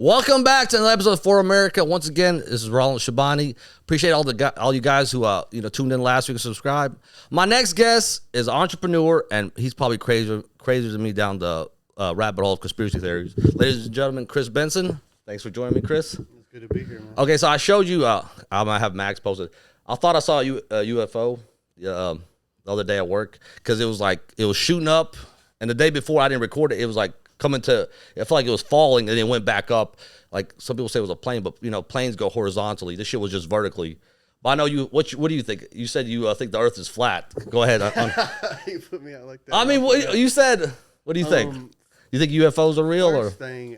Welcome back to another episode of For America. Once again, this is Roland, Shabani. Appreciate all you guys who tuned in last week and subscribed. My next guest is an entrepreneur, and he's probably crazier than me down the rabbit hole of conspiracy theories. Ladies and gentlemen, Chris Benson. Thanks for joining me, Chris. It's good to be here, man. Okay, so I showed you. I might have Max posted. I thought I saw a UFO the other day at work because it was shooting up, and the day before I didn't record it. It was like coming to, I felt like it was falling and then it went back up. Like some people say it was a plane, but planes go horizontally. This shit was just vertically. But I know you. What do you think? You said you think the Earth is flat. Go ahead. You put me out like that. I mean, you said. What do you think? You think UFOs are real or? First thing,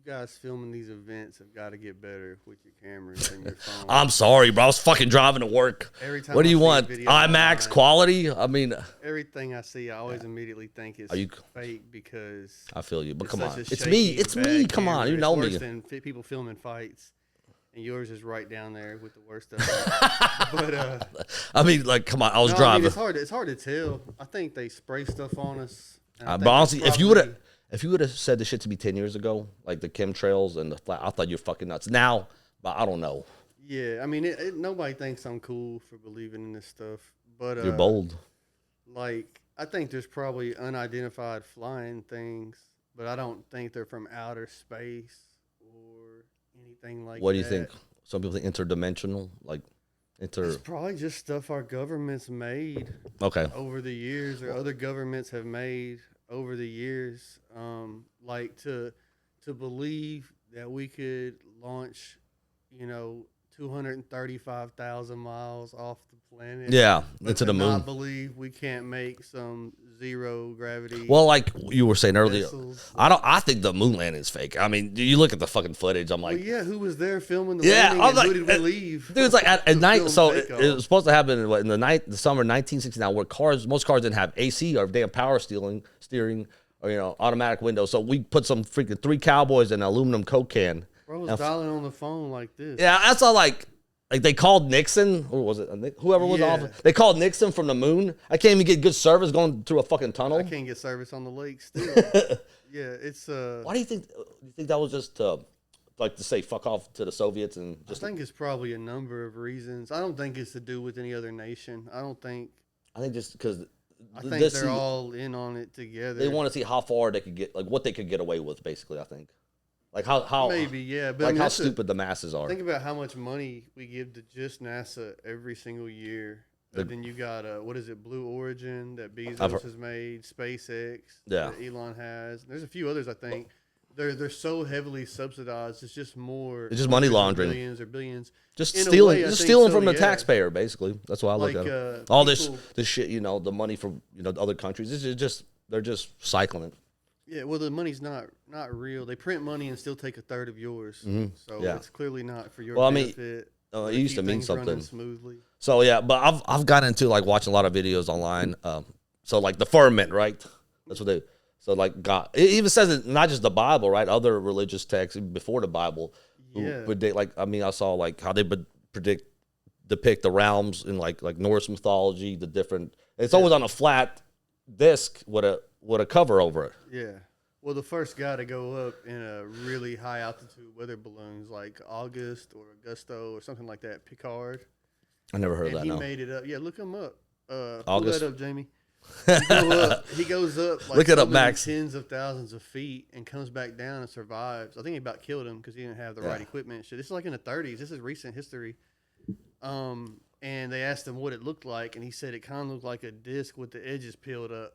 you guys filming these events have got to get better with your cameras and your phone. I'm sorry, bro. I was fucking driving to work. Every time what do you I see a want? video IMAX online, quality? I mean, everything I see, I always immediately think it's fake because I feel you, but come on, such a it's me. shaky, It's me. Come on, you know me. It's worse than people filming fights, and yours is right down there with the worst of it. But I mean, like, come on. I was no, driving. I mean, it's hard to tell. I think they spray stuff on us. But honestly, if you would have said this shit to me 10 years ago, like the chemtrails and the flat, I thought you're fucking nuts. Now, but I don't know. Yeah, I mean, nobody thinks I'm cool for believing in this stuff, but You're bold. Like, I think there's probably unidentified flying things, but I don't think they're from outer space or anything like that. What do you think? Some people think interdimensional, like It's probably just stuff our government's made. Okay. Over the years, or other governments have made over the years, like to believe that we could launch, 235,000 miles off the planet. Yeah, but into the to moon. not believe we can't make some zero gravity. Well, like you were saying earlier, vessels. I think the moon landing is fake. I mean, you look at the fucking footage. I'm like, Well, yeah, who was there filming the yeah, landing? I'm And like, who did we leave? dude, it's like at night. So it takeoff? was supposed to happen in the summer 1969, where most cars didn't have AC or damn power steering or automatic windows. So we put some freaking 3 cowboys in an aluminum Coke can. Bro was dialing on the phone like this. Yeah, that's all like they called Nixon, or was it whoever was off? They called Nixon from the moon. I can't even get good service going through a fucking tunnel. I can't get service on the lake still. Yeah, it's Why do you think? Do you think that was just like to say fuck off to the Soviets and just? I think it's probably a number of reasons. I don't think it's to do with any other nation. I think just because. I think they're all in on it together. They want to see how far they could get, like what they could get away with, basically. I think, like how maybe but like how stupid the masses are. Think about how much money we give to just NASA every single year. But then you got what is it, Blue Origin that Bezos has made, SpaceX that Elon has. There's a few others I think. They're so heavily subsidized. It's just more. It's just money laundering. Billions. Just stealing from the taxpayer, basically. That's why I look at it. All this shit, the money from other countries. They're just cycling it. Yeah, well, the money's not real. They print money and still take a third of yours. Mm-hmm. So it's clearly not for your benefit. It used to mean something. Smoothly. So yeah, but I've gotten into like watching a lot of videos online. So like the firmament, right? That's what they. So like God, it even says it, not just the Bible, right? Other religious texts before the Bible, who predict I saw like how they depict the realms in like Norse mythology, the different. It's always on a flat disc with a cover over it. Yeah. Well, the first guy to go up in a really high altitude weather balloons like August or Augusto or something like that, Picard. I never heard of that. He made it up. Yeah, look him up. Pull August. that up, Jamie. He goes up like look it up, Max. Tens of thousands of feet and comes back down and survives. I think he about killed him because he didn't have the right equipment. Shit, this is like in the 30s. This is recent history. And they asked him what it looked like, and he said it kind of looked like a disc with the edges peeled up.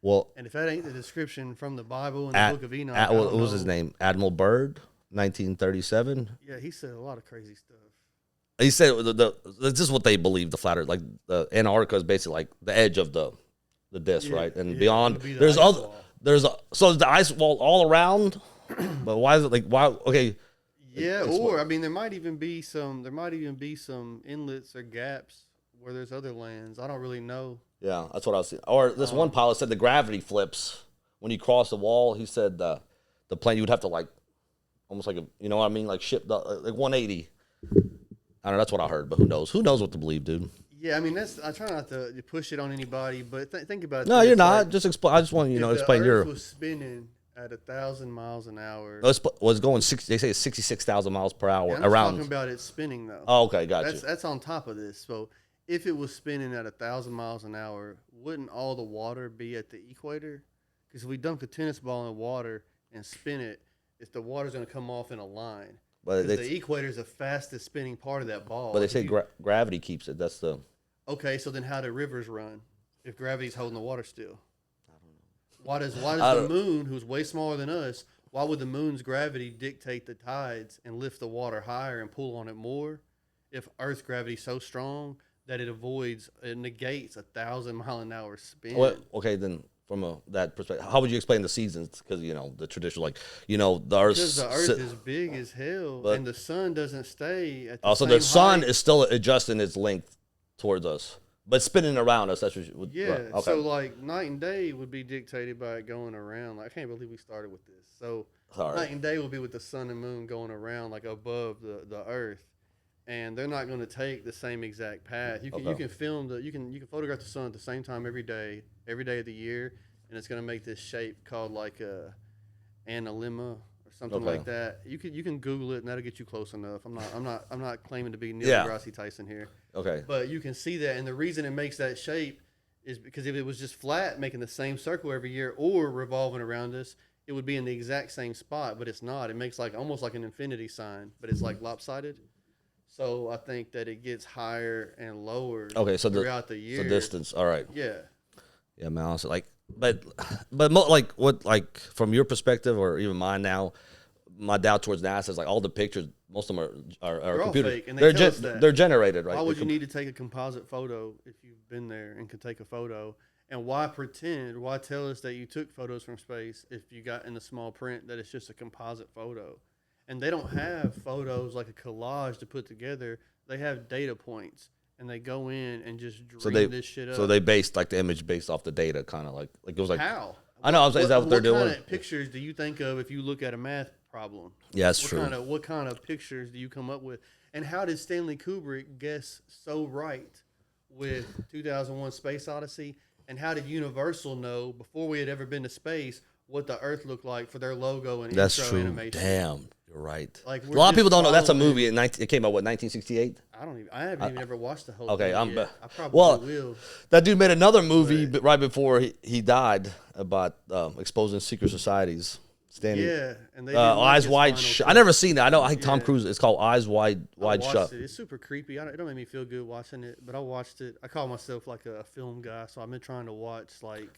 Well, and if that ain't the description from the Bible and the Book of Enoch, what was his name? Admiral Byrd, 1937. Yeah, he said a lot of crazy stuff. He said this is what they believe. The flat Earth, like the Antarctica, is basically like the edge of the disc, right? And beyond, there's the ice wall all around. But why is it like why? Okay. Yeah, I mean, there might even be some inlets or gaps where there's other lands. I don't really know. Yeah, that's what I was seeing. Or this one pilot said the gravity flips when you cross the wall. He said the plane you would have to like almost like like ship like 180. I don't know. That's what I heard, but who knows? Who knows what to believe, dude? Yeah, I mean, I try not to push it on anybody, but think about it. No, you're not. Just explain. I just want to explain your. If the Earth was spinning at 1,000 miles an hour. Was going 60. They say it's 66,000 miles per hour I'm around. talking about it spinning though. Oh, okay, gotcha. That's on top of this. So if it was spinning at 1,000 miles an hour, wouldn't all the water be at the equator? Because if we dunk a tennis ball in water and spin it, if the water's going to come off in a line. But the equator is the fastest spinning part of that ball. But they say gravity keeps it. That's the. Okay, so then how do rivers run if gravity's holding the water still? I don't know. Why does the moon, who's way smaller than us, why would the moon's gravity dictate the tides and lift the water higher and pull on it more? If Earth's gravity is so strong that it negates 1,000 mile an hour spin. Well, okay, then from that perspective, how would you explain the seasons? Because the traditional, the Earth. Because the Earth is big as hell, and the sun doesn't stay at the also, same the sun height. is still adjusting its length towards us, but spinning around us. That's what you would. Yeah. Right. Okay. So night and day would be dictated by it going around. I can't believe we started with this. So night and day will be with the sun and moon going around above the Earth. And they're not going to take the same exact path. You can you can photograph the sun at the same time every day of the year, and it's going to make this shape called a analemma or something like that. You can Google it, and that'll get you close enough. I'm not claiming to be Neil deGrasse Tyson here. Okay. But you can see that, and the reason it makes that shape is because if it was just flat, making the same circle every year, or revolving around us, it would be in the exact same spot. But it's not. It makes almost like an infinity sign, but it's lopsided. So I think that it gets higher and lower throughout the year. So distance, all right. Yeah. Yeah, man. Honestly, but from your perspective or even mine now, my doubt towards NASA is all the pictures. Most of them are computer. All fake, and they're generated, right? Why would you need to take a composite photo if you've been there and can take a photo? And why pretend? Why tell us that you took photos from space if you got in the small print that it's just a composite photo? And they don't have photos like a collage to put together. They have data points, and they go in and just dream this shit up. So they based the image based off the data, kind of it was how? I know. Is that what they're doing? What kind of pictures do you think of if you look at a math problem? Yeah, that's true. What kind of pictures do you come up with? And how did Stanley Kubrick guess so right with 2001: Space Odyssey? And how did Universal know before we had ever been to space what the Earth looked like for their logo and intro animation? Damn. You're right. A lot of people don't know that's a movie. It came out 1968. I haven't even ever watched the whole. Okay, thing yet. I probably will. That dude made another movie right before he died about exposing secret societies. Yeah, and they Eyes Wide Shut. I never seen it. I know Tom Cruise. It's called Eyes Wide Shut. It's super creepy. It don't make me feel good watching it, but I watched it. I call myself a film guy, so I've been trying to watch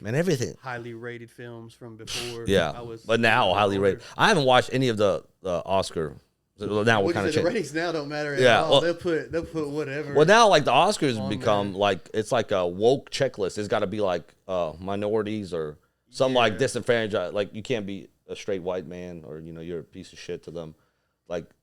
everything highly rated films from before. Yeah, but now highly rated. I haven't watched any of the Oscar. Now we're kind of the ratings now don't matter at all. Well, they'll put whatever. Well, now the Oscars become it's like a woke checklist. It's got to be minorities or some disenfranchised. You can't be a straight white man or you're a piece of shit to them.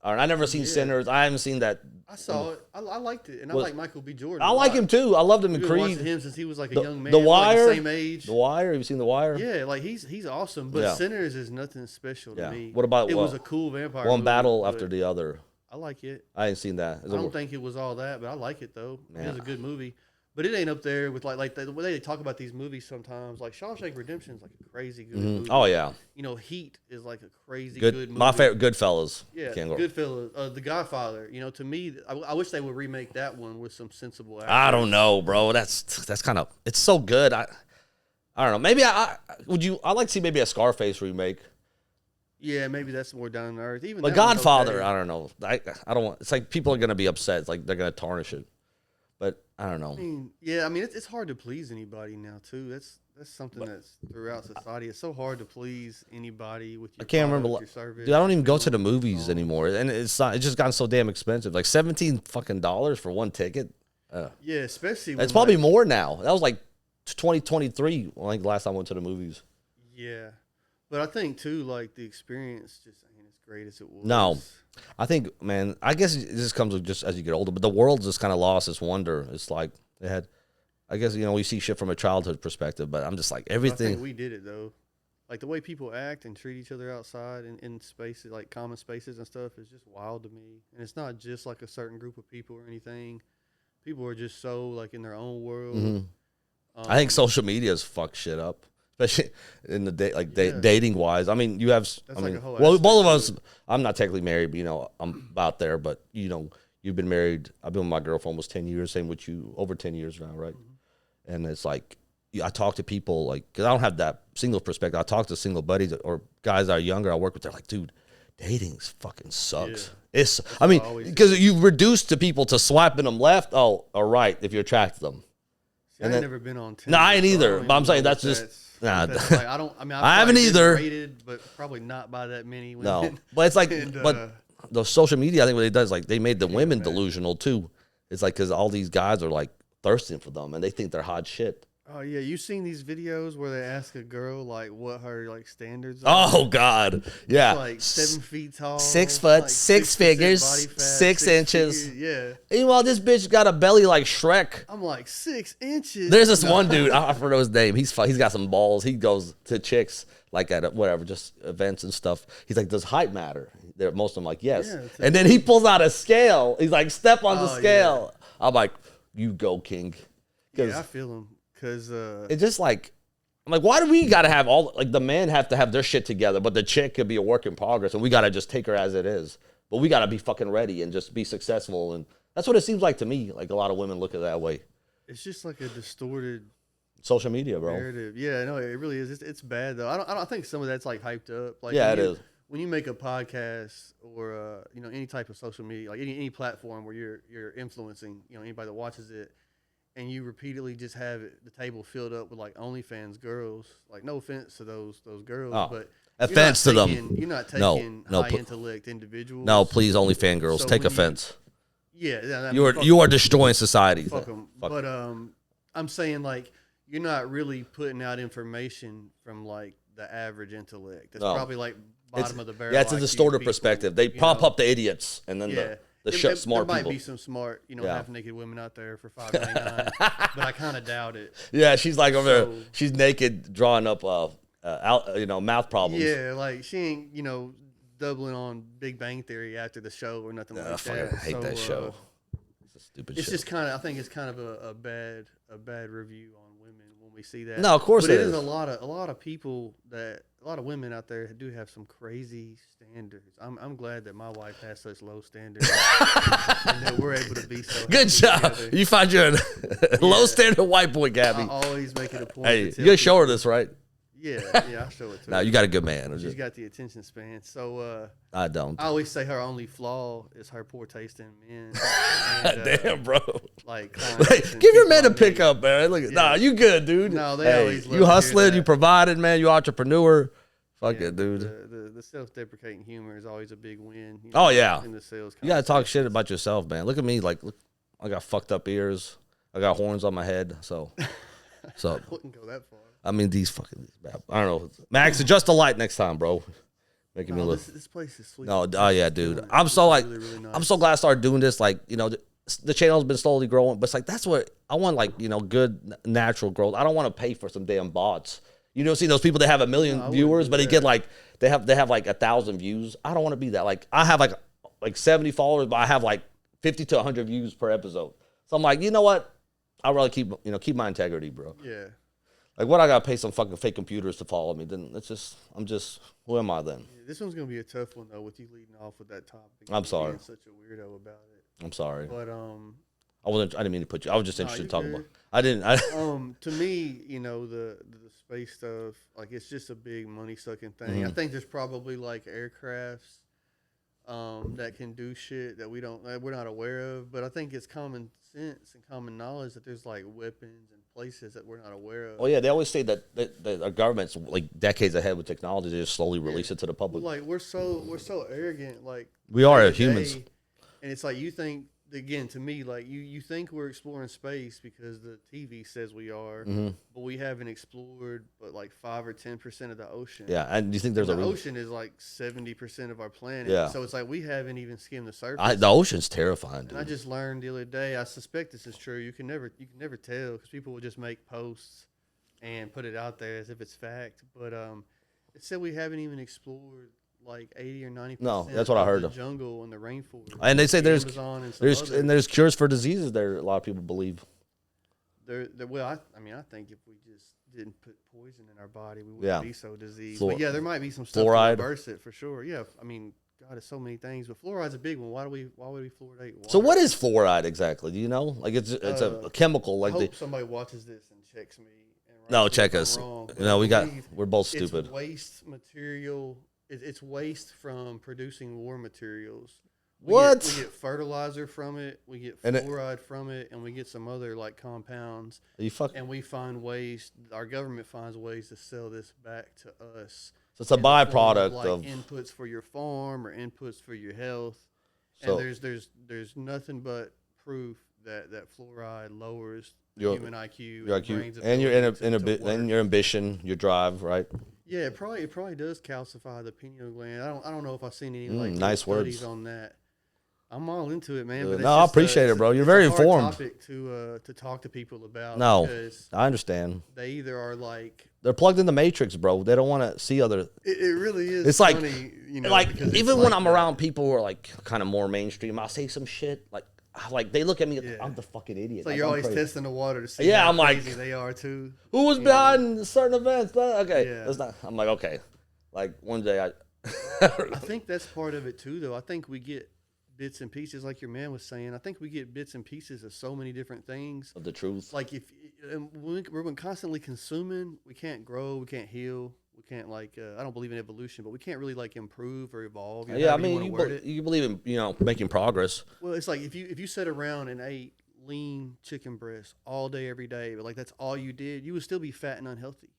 I never seen Sinners. I haven't seen that. I saw it. I liked it, and I like Michael B. Jordan. I like him too. I loved him in Creed. Watching him since he was a young man. The Wire, the same age. The Wire. Have you seen The Wire? Yeah, he's awesome. But Sinners is nothing special to me. What about it? Was a cool vampire. One movie, battle after the other. I like it. I ain't seen that. I don't think it was all that, but I like it though. Man. It was a good movie. But it ain't up there with the way they talk about these movies sometimes. Shawshank Redemption is a crazy good movie. Oh yeah. Heat is a crazy good movie. My favorite, Goodfellas. Yeah, Goodfellas. The Godfather. To me, I wish they would remake that one with some sensible actors. I don't know, bro. That's kind of it's so good. I don't know. Maybe I like to see maybe a Scarface remake. Yeah, maybe that's more down to earth. Even but Godfather, I don't know. I don't want. It's people are gonna be upset. It's they're gonna tarnish it. But I don't know. It's hard to please anybody now too. That's something that's throughout society. It's so hard to please anybody with your. I can't remember. Your service, dude, I don't even go to the movies anymore, and it's just gotten so damn expensive. $17 fucking for one ticket. Yeah, especially. It's probably more now. That was 2023. The last time I went to the movies. Yeah, but I think too, the experience just ain't as great as it was. No. I think, man, I guess it just comes with just as you get older, but the world just kind of lost its wonder. It's they had, I guess, we see shit from a childhood perspective, but I'm just everything. I think we did it, though. The way people act and treat each other outside in spaces, common spaces and stuff, is just wild to me. And it's not just a certain group of people or anything. People are just so, in their own world. Mm-hmm. I think social media has fucked shit up. especially in the dating wise. I mean, you have. That's like a whole both of us. I'm not technically married, but I'm about there. But you've been married. I've been with my girl for almost 10 years. Same with you, over 10 years now, right? Mm-hmm. And it's like I talk to people because I don't have that single perspective. I talk to single buddies or guys that are younger. I work with. They're like, dude, dating's fucking sucks. Yeah. Because you reduce to people to swiping them left. Oh, all right, if you attract them. I've never been on Tinder. No, I ain't either. But I'm saying that's just. Nah, I don't. I mean, I haven't either. Rated, but probably not by that many women. No, but it's like, but the social media, I think what it does, they made the women delusional too. It's like because all these guys are like thirsting for them, and they think they're hot shit. Oh yeah, you seen these videos where they ask a girl like what her standards are? Oh God, yeah, like 7 feet tall, 6 foot, like 6 figures, fat, 6 inches. Yeah. Meanwhile, this bitch got a belly like Shrek. I'm like 6 inches. There's this one dude. I forgot his name. He's got some balls. He goes to chicks like at whatever, just events and stuff. He's like, does height matter? Most of them like yes. Yeah, and then he pulls out a scale. He's like, step on the scale. Yeah. I'm like, you go, king. Yeah, I feel him. Cause it's just like, I'm like, why do we gotta have the men have to have their shit together, but the chick could be a work in progress, and we gotta just take her as it is. But we gotta be fucking ready and just be successful, and that's what it seems like to me. Like a lot of women look at it that way. It's just like a distorted social media, bro. Narrative. Yeah, no, it really is. It's bad though. I don't think some of that's like hyped up. Like yeah, it is. When you make a podcast or any type of social media, like any platform where you're influencing anybody that watches it. And you repeatedly just have the table filled up with like OnlyFans girls. Like no offense to those girls, but offense to them. You're not taking high intellect individuals. No, please, OnlyFans girls, take offense. Yeah, you are destroying society. Fuck them. But I'm saying like you're not really putting out information from like the average intellect. It's probably like bottom of the barrel. Yeah, it's a distorted perspective. They pump up the idiots and then the smart there people. Might be some smart, half-naked women out there for $5.99, but I kind of doubt it. Yeah, she's like over there. She's naked, drawing up, mouth problems. Yeah, like she ain't, doubling on Big Bang Theory after the show or nothing like that. I hate that show. It's a stupid show. It's just kind of, I think it's kind of a bad review on women when we see that. No, of course but it is. A lot of people a lot of women out there do have some crazy standards. I'm glad that my wife has such low standards and that we're able to be so good job. Together. You find your low standard white boy, Gabby. I always make it a point. Hey, you gotta show her this, right? Yeah, I show it to her. Now you got a good man. She's got the attention span. So I don't. I always say her only flaw is her poor taste in men. And, damn, bro. Like, give your man a pickup, man. Look, nah, you good, dude. No, they always you hustling, you provided, man. You entrepreneur. Fuck it, dude. The self-deprecating humor is always a big win. Oh yeah. In the sales, you gotta talk shit about yourself, man. Look at me, like, look, I got fucked up ears. I got horns on my head, so. I wouldn't go that far. I mean, these I don't know. Max, adjust the light next time, bro. Making me look. This place is sweet. No, oh yeah, dude. I'm so like, really nice. I'm so glad I started doing this. Like, the channel's been slowly growing, but it's like that's what I want. Like, good natural growth. I don't want to pay for some damn bots. See those people that have 1 million viewers, but they get like they have like 1,000 views. I don't want to be that. Like I have like 70 followers, but I have like 50 to 100 views per episode. So I'm like, you know what? I'd rather keep my integrity, bro. Yeah. Like, what I gotta pay some fucking fake computers to follow me? Then who am I then? Yeah, this one's gonna be a tough one though, with you leading off with that topic. I'm sorry. Being such a weirdo about it. I'm sorry. But I didn't mean to put you. I was just interested to talk about. To me, the space stuff, like it's just a big money sucking thing. Mm-hmm. I think there's probably like aircrafts that can do shit that we're not aware of. But I think it's common sense and common knowledge that there's like weapons and places that we're not aware of. Oh yeah, they always say that our government's like decades ahead with technology. They just slowly release it to the public. Well, like we're so arrogant. Like we are as humans, and it's like you think. Again, to me, like you think we're exploring space because the TV says we are, but we haven't explored but like 5 or 10% of the ocean. Yeah, and you think there's the ocean is like 70% of our planet. Yeah, so it's like we haven't even skimmed the surface. The ocean's terrifying. Dude. And I just learned the other day. I suspect this is true. You can never tell because people will just make posts and put it out there as if it's fact. But it said we haven't even explored like 80 or 90%. No, that's what I heard. The jungle and the rainforest. And they say there's cures for diseases there. A lot of people believe. Well, I think if we just didn't put poison in our body, we wouldn't be so diseased. But yeah, there might be some stuff fluoride. to reverse it for sure. Yeah, I mean, God, it's so many things, but fluoride's a big one. Why would we fluoridate water? So what is fluoride exactly? Do you know? Like it's a chemical. Like I hope somebody watches this and checks me. No, check us. No, we're both stupid. It's waste material. It's waste from producing war materials. We get fertilizer from it. We get fluoride from it, and we get some other like compounds. And we find ways. Our government finds ways to sell this back to us. So it's a byproduct of inputs for your farm or inputs for your health. So, and there's nothing but proof that fluoride lowers human IQ, and your ambition, your drive, right? Yeah, it probably does calcify the pineal gland. I don't know if I've seen any like nice studies on that. I'm all into it, man. But no, I appreciate it, bro. You're very informed. Topic to talk to people about. No, I understand. They either are like they're plugged in the matrix, bro. They don't want to see other. It really is. It's funny, like like even when I'm around people who are like kind of more mainstream, I'll say some shit like they look at me. I'm the fucking idiot. So you're always testing the water to see. Yeah, how I'm like they are too. Who was behind certain events? Okay, that's not. I'm like okay, like one day I think that's part of it too, though. I think we get bits and pieces, like your man was saying. I think we get bits and pieces of so many different things. Of the truth. Like we're constantly consuming, we can't grow, we can't heal, we can't I don't believe in evolution, but we can't really improve or evolve. Yeah, I mean, you believe in making progress. Well, it's like if you sat around and ate lean chicken breast all day every day, but that's all you did, you would still be fat and unhealthy.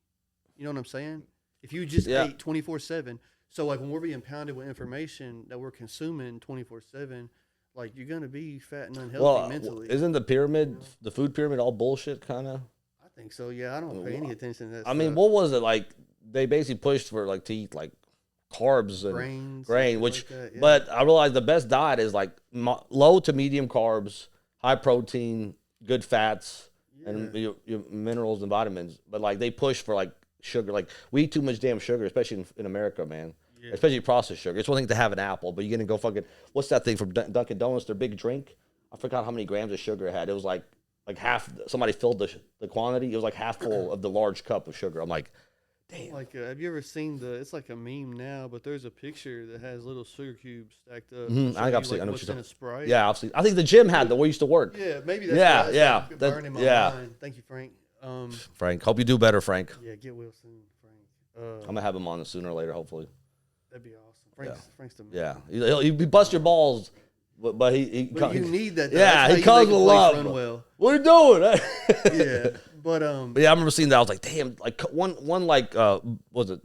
You know what I'm saying? If you just ate 24/7. So, when we're being pounded with information that we're consuming 24/7, you're going to be fat and unhealthy mentally. Isn't the pyramid, the food pyramid, all bullshit, kind of? I think so, yeah. I don't pay any attention to that I mean, what was it? They basically pushed for, to eat, carbs and grain, which, but I realized the best diet is, low to medium carbs, high protein, good fats, and your minerals and vitamins. But, they push for, sugar. We eat too much damn sugar, especially in America, man. Yeah. Especially processed sugar. It's one thing to have an apple, but you're going to go fucking, what's that thing from Dunkin' Donuts, their big drink? I forgot how many grams of sugar it had. It was like half, somebody filled the quantity. It was half full of the large cup of sugar. I'm like, damn. Have you ever seen it's like a meme now, but there's a picture that has little sugar cubes stacked up. Mm-hmm. I think I've seen what's in a Sprite. Yeah, I've seen. I think the gym had where we used to work. Yeah, maybe that's yeah. Burning my mind. Thank you, Frank. Frank, hope you do better, Frank. Yeah, get well soon, Frank. I'm gonna have him on sooner or later, hopefully. That'd be awesome. Frank's the man. Yeah, he bust your balls, but he you need that. Though. Yeah, he comes with love. Well. What are you doing? Yeah, but yeah, I remember seeing that. I was like, damn, one was it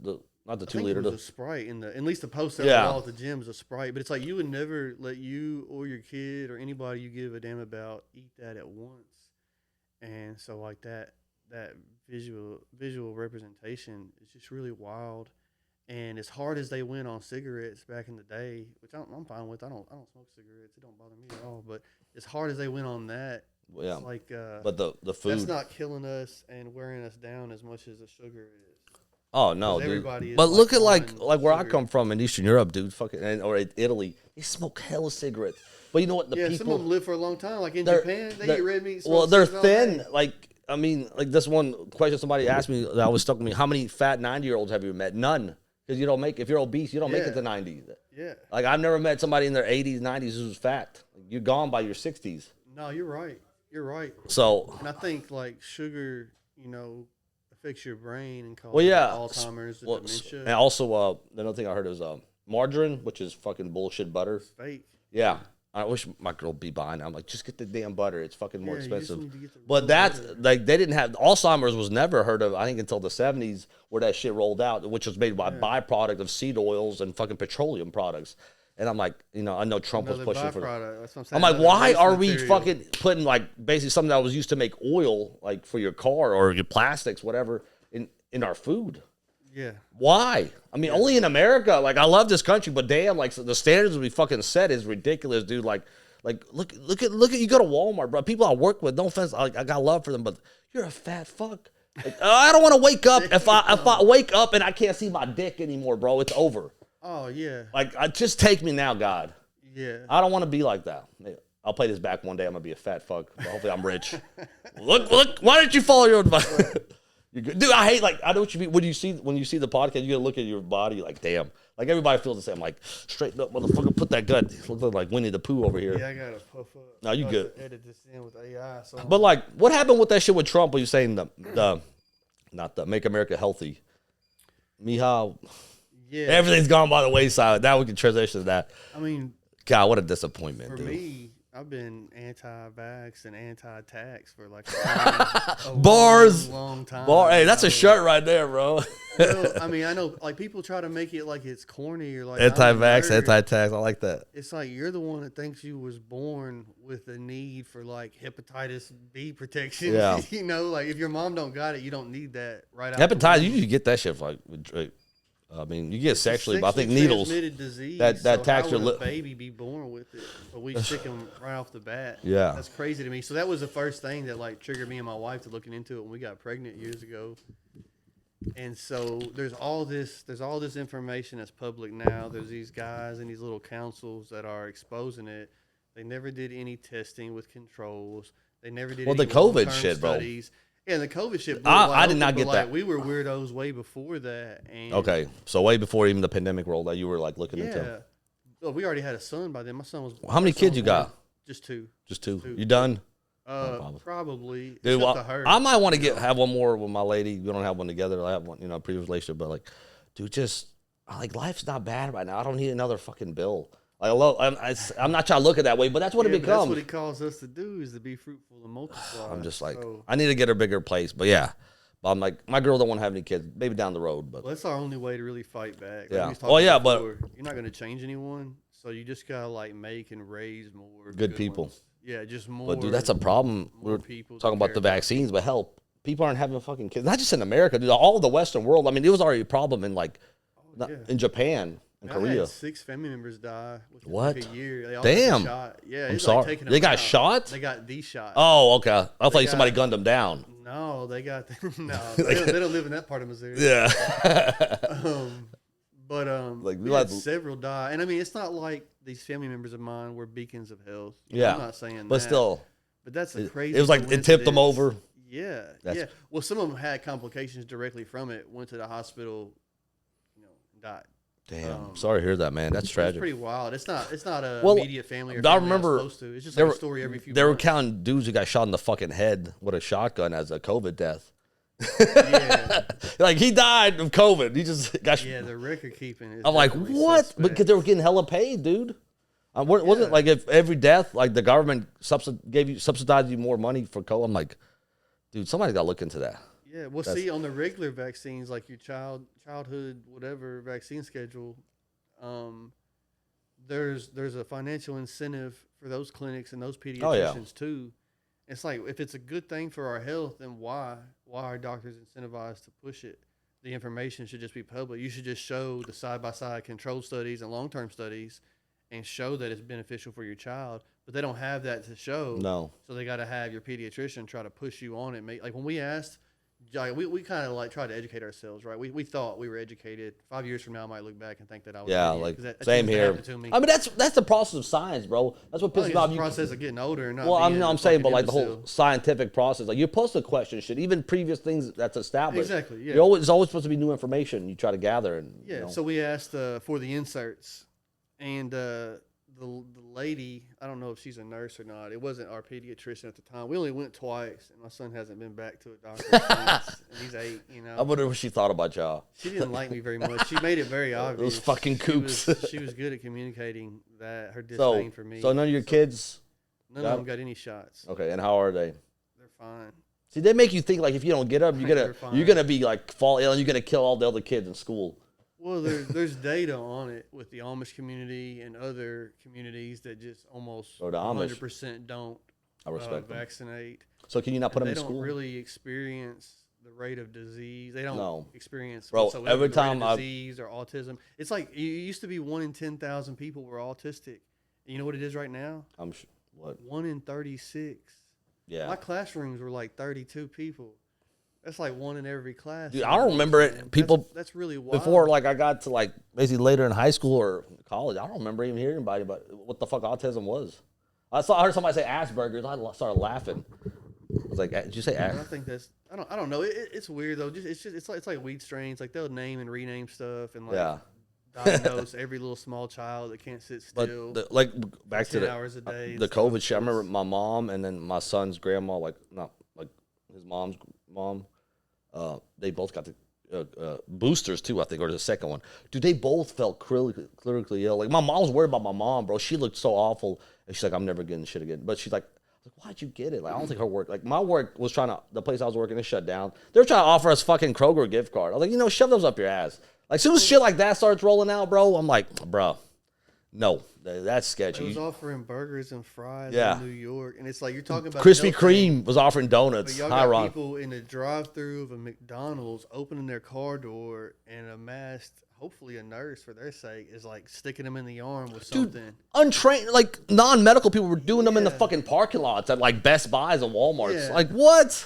not the 2 liter? It was a Sprite at least the post that all at the gym is a Sprite, but it's you would never let you or your kid or anybody you give a damn about eat that at once, and so that visual representation is just really wild. And as hard as they went on cigarettes back in the day, which I'm fine with, I don't smoke cigarettes, it don't bother me at all. But as hard as they went on that, it's but the food that's not killing us and wearing us down as much as the sugar is. Oh no, dude! But look at where I come from in Eastern Europe, dude. Or Italy, they smoke hella cigarettes. But you know what? People, some of them live for a long time. Like in Japan, they eat red meat. Well, they're thin. I mean, this one question somebody asked me that was stuck with me. How many fat 90-year-olds have you met? None. Because if you're obese, you don't make it to 90. Yeah. I've never met somebody in their 80s, 90s who's fat. You're gone by your 60s. No, you're right. You're right. So. And I think sugar, affects your brain and causes Alzheimer's and dementia. And also, another thing I heard is margarine, which is fucking bullshit butter. It's fake. Yeah. I wish my girl would be buying it. I'm like, just get the damn butter. It's fucking more expensive. But that's they didn't have Alzheimer's was never heard of, I think, until the 70s where that shit rolled out, which was made by byproduct of seed oils and fucking petroleum products. And I'm like, I know Trump was pushing for that. That's what I'm saying. I'm like, why are we fucking putting basically something that was used to make oil for your car or your plastics, whatever, in our food? Yeah. Why? I mean, only in America. I love this country, but damn, the standards we fucking set is ridiculous, dude. Look at you go to Walmart, bro. People I work with, no offense, I got love for them, but you're a fat fuck. I don't want to wake up if I wake up and I can't see my dick anymore, bro. It's over. Oh yeah. Just take me now, God. Yeah. I don't want to be like that. I'll play this back one day. I'm gonna be a fat fuck, but hopefully I'm rich. Look. Why didn't you follow your advice? You're good. Dude, I hate, like, I know what you mean. When you see the podcast, you gotta look at your body like, damn. Like, everybody feels the same. Like, straighten up, motherfucker, put that gut. It looks like Winnie the Pooh over here. Yeah, I gotta puff up. No, you good. Edit this in with AI. So but, like, what happened with that shit with Trump when you saying not the Make America Healthy? Mihal. Yeah. Everything's gone by the wayside. Now we can transition to that. I mean, God, what a disappointment, for dude. Me, I've been anti-vax and anti-tax for like a long time. Hey, that's a shirt right there, bro. Well, I mean, I know, like, people try to make it like it's corny or like anti-vax, anti-tax. I like that. It's like you're the one that thinks you was born with a need for like hepatitis B protection. Yeah. You know, like if your mom don't got it, you don't need that right out. Hepatitis, you usually get that shit like. I mean, you get sexually, but I think needles. Disease, that so tax your baby be born with it, but we stick them right off the bat. Yeah, that's crazy to me. So that was the first thing that like triggered me and my wife to looking into it when we got pregnant years ago. And so there's all this information that's public now. There's these guys and these little councils that are exposing it. They never did any testing with controls. They never did. The COVID shit, studies. Bro. Yeah, the COVID shit. I did not get that. We were weirdos way before that. And okay, so way before even the pandemic rolled out, you were like looking into. Yeah, well, we already had a son by then. My son was. How many kids you got? Just two. Just two. You done? Probably. Dude, I might want to have one more with my lady. We don't have one together. I have one, previous relationship, but like, dude, life's not bad right now. I don't need another fucking bill. I'm not trying to look at it that way, but that's what it becomes. That's what it calls us to do, is to be fruitful and multiply. I'm just like, I need to get a bigger place, but yeah. But I'm like, my girl don't want to have any kids. Maybe down the road, but that's our only way to really fight back. Yeah. But you're not going to change anyone, so you just gotta like make and raise more good people. Ones. Yeah, just more. But dude, that's a problem. We're talking about the vaccines, but help. People aren't having fucking kids. Not just in America, dude. All of the Western world. I mean, it was already a problem in in Japan. In Korea. I had 6 family members die within like a year. They all Damn. got shot. Yeah, I'm sorry. Like they got shot? They got the shot. Oh, okay. I thought somebody gunned them down. No, they got no. They don't live in that part of Missouri. Yeah. We had several die, and I mean, it's not like these family members of mine were beacons of health. I'm not saying that. But still. But that's a crazy. It was like it tipped them over. Yeah. Yeah. Well, some of them had complications directly from it. Went to the hospital, died. Damn, sorry to hear that, man. That's tragic. It's pretty wild. It's not a immediate family. I remember it's just like a story every few. They were counting dudes who got shot in the fucking head with a shotgun as a COVID death. Yeah, like he died of COVID. He just got. Yeah, the record keeping. I'm like, what? Because they were getting hella paid, dude. Wasn't like if every death, like the government subsidized you more money for COVID. I'm like, dude, somebody's got to look into that. Yeah, well, see, on the regular vaccines, like your childhood whatever vaccine schedule, there's a financial incentive for those clinics and those pediatricians too. It's like, if it's a good thing for our health, then why are doctors incentivized to push it? The information should just be public. You should just show the side-by-side controlled studies and long-term studies and show that it's beneficial for your child. But they don't have that to show. No. So they got to have your pediatrician try to push you on it. Like when we asked, we kind of like tried to educate ourselves, right? We thought we were educated. 5 years from now, I might look back and think that I was. Yeah, like same here. I mean, that's the process of science, bro. That's what pisses me off. The process of getting older. And not I'm saying, but like the whole scientific process, like you're supposed to question shit, even previous things that's established. Exactly. Yeah. There's always supposed to be new information you try to gather. And So we asked for the inserts, and the lady, I don't know if she's a nurse or not. It wasn't our pediatrician at the time. We only went twice, and my son hasn't been back to a doctor since, and he's 8, I wonder what she thought about y'all. She didn't like me very much. She made it very obvious. Those fucking kooks. She was good at communicating her disdain for me. So none of your kids? None of them got any shots. Okay, and how are they? They're fine. See, they make you think like if you don't get them, you're gonna be like fall ill, and you're gonna kill all the other kids in school. Well, there's data on it with the Amish community and other communities that just almost 100% don't vaccinate. So can you not put them in school? They don't really experience the rate of disease. They don't experience every time disease or autism. It's like it used to be 1 in 10,000 people were autistic. And you know what it is right now? What? 1 in 36. Yeah. My classrooms were like 32 people. That's like 1 in every class. Dude, I don't remember it. People. That's really wild. Before, like, I got to like basically later in high school or college, I don't remember even hearing anybody about what the fuck autism was. I heard somebody say Asperger's. I started laughing. was like, did you say? I think that's I don't know. It's weird though. It's like weed strains. Like they'll name and rename stuff and like diagnose every little small child that can't sit still. But like back to 10 hours a day. The COVID shit. I remember my mom and then my son's grandma, like not like his mom's mom. They both got the boosters too, I think, or the second one. Dude, they both felt critically ill. Like my mom was worried about my mom, bro. She looked so awful, and she's like, "I'm never getting shit again." But she's like, "Why'd you get it?" Like I don't think her work. Like my work was the place I was working, it shut down. They were trying to offer us fucking Kroger gift card. I was like, shove those up your ass. Like as soon as shit like that starts rolling out, bro, I'm like, bro, no, that's sketchy. It was offering burgers and fries in New York, and it's like you're talking about Krispy Kreme was offering donuts. But y'all got people in the drive-through of a McDonald's opening their car door, and a masked, hopefully a nurse for their sake, is like sticking them in the arm with something. Dude, untrained, like non-medical people were doing them in the fucking parking lots at like Best Buys and Walmarts. Like what?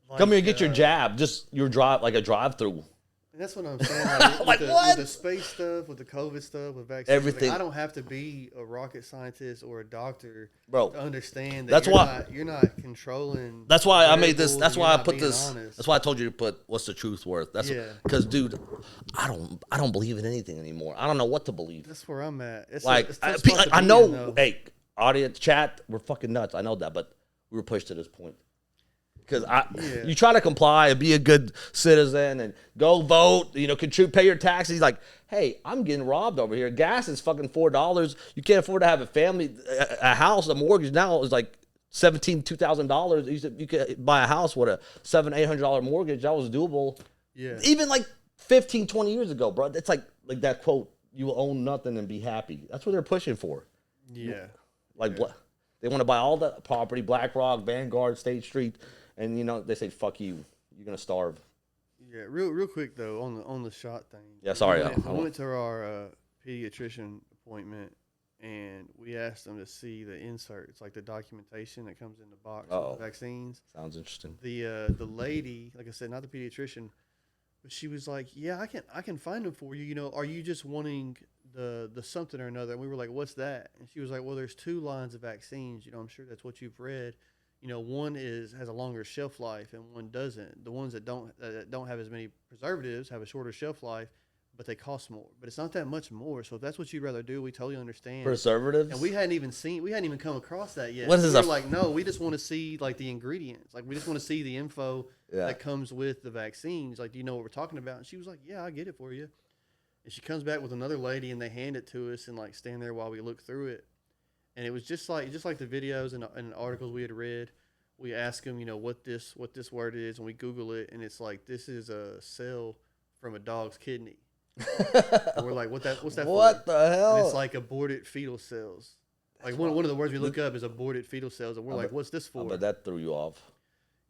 Like, come here and get your jab. Just your a drive-through. And that's what I'm saying. Like, with the space stuff, with the COVID stuff, with vaccines, everything. Like, I don't have to be a rocket scientist or a doctor, bro, to understand that you're not controlling. That's why I made this. That's why I put this. Honest. That's why I told you to put what's the truth worth. That's because, dude, I don't believe in anything anymore. I don't know what to believe. That's where I'm at. It's I know. Hey, audience, chat, we're fucking nuts. I know that, but we were pushed to this point. Because you try to comply and be a good citizen and go vote, contribute, pay your taxes. He's like, hey, I'm getting robbed over here. Gas is fucking $4. You can't afford to have a family, a house, a mortgage now is like $2,000. You could buy a house with a $700-800 mortgage. That was doable. Yeah. Even like 15, 20 years ago, bro. It's like that quote, you will own nothing and be happy. That's what they're pushing for. Yeah. They want to buy all the property, BlackRock, Vanguard, State Street. And they say, "Fuck you, you're gonna starve." Yeah, real quick though on the shot thing. Yeah, sorry. I went to our pediatrician appointment, and we asked them to see the insert. It's like the documentation that comes in the box of the vaccines. Sounds interesting. The lady, like I said, not the pediatrician, but she was like, "Yeah, I can find them for you. Are you just wanting the something or another?" And we were like, "What's that?" And she was like, "Well, there's two lines of vaccines. I'm sure that's what you've read." One has a longer shelf life and one doesn't. The ones that don't have as many preservatives have a shorter shelf life, but they cost more. But it's not that much more. So if that's what you'd rather do, we totally understand. Preservatives? And we hadn't even come across that yet. What is this? We're like, no, we just want to see like the ingredients. Like we just want to see the info that comes with the vaccines. Like, do you know what we're talking about? And she was like, yeah, I get it for you. And she comes back with another lady and they hand it to us and like stand there while we look through it. And it was just like the videos and articles we had read. We ask them, what this word is, and we Google it, and it's like this is a cell from a dog's kidney. And we're like, what's that? What the hell? And it's like aborted fetal cells. Like one of the words we look up is aborted fetal cells, and we're like, what's this for? But that threw you off.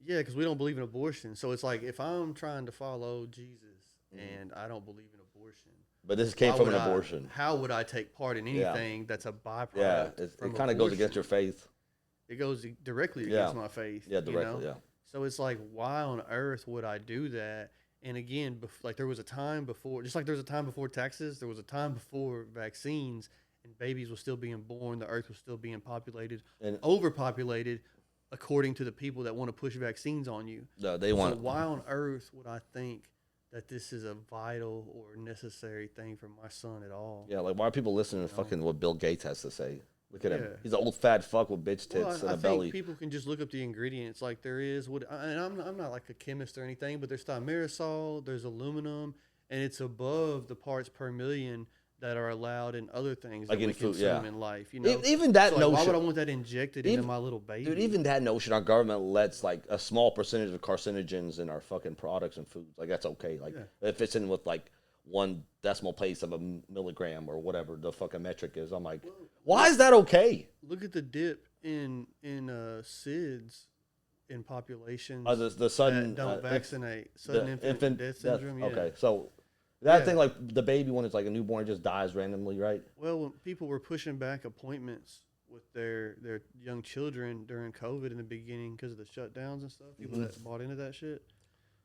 Yeah, because we don't believe in abortion. So it's like if I'm trying to follow Jesus and I don't believe in abortion. But this came from an abortion. How would I take part in anything that's a byproduct? Yeah, it kind of goes against your faith. It goes directly against my faith. Yeah, directly, So it's like, why on earth would I do that? And again, there was a time before, just like there was a time before taxes, there was a time before vaccines, and babies were still being born, the earth was still being populated, and overpopulated, according to the people that want to push vaccines on you. No, So why on earth would I think that this is a vital or necessary thing for my son at all? Yeah, like why are people listening to fucking what Bill Gates has to say? Look at him. He's an old fat fuck with bitch tits and a belly. I think people can just look up the ingredients. Like there is, and I'm not like a chemist or anything, but there's thimerosal, there's aluminum, and it's above the parts per million that are allowed in other things like that we consume in life. Even that notion. Why would I want that injected into my little baby? Dude, even that notion, our government lets like a small percentage of carcinogens in our fucking products and foods. Like that's okay. Like if it's in with like 1 decimal place of a milligram or whatever the fucking metric is. I'm like, why is that okay? Look at the dip in SIDS in populations the sudden that don't vaccinate. Sudden infant death syndrome. Yeah. Okay, so that thing like the baby when it's like a newborn, it just dies randomly, right? Well, when people were pushing back appointments with their young children during COVID in the beginning because of the shutdowns and stuff, people that bought into that shit.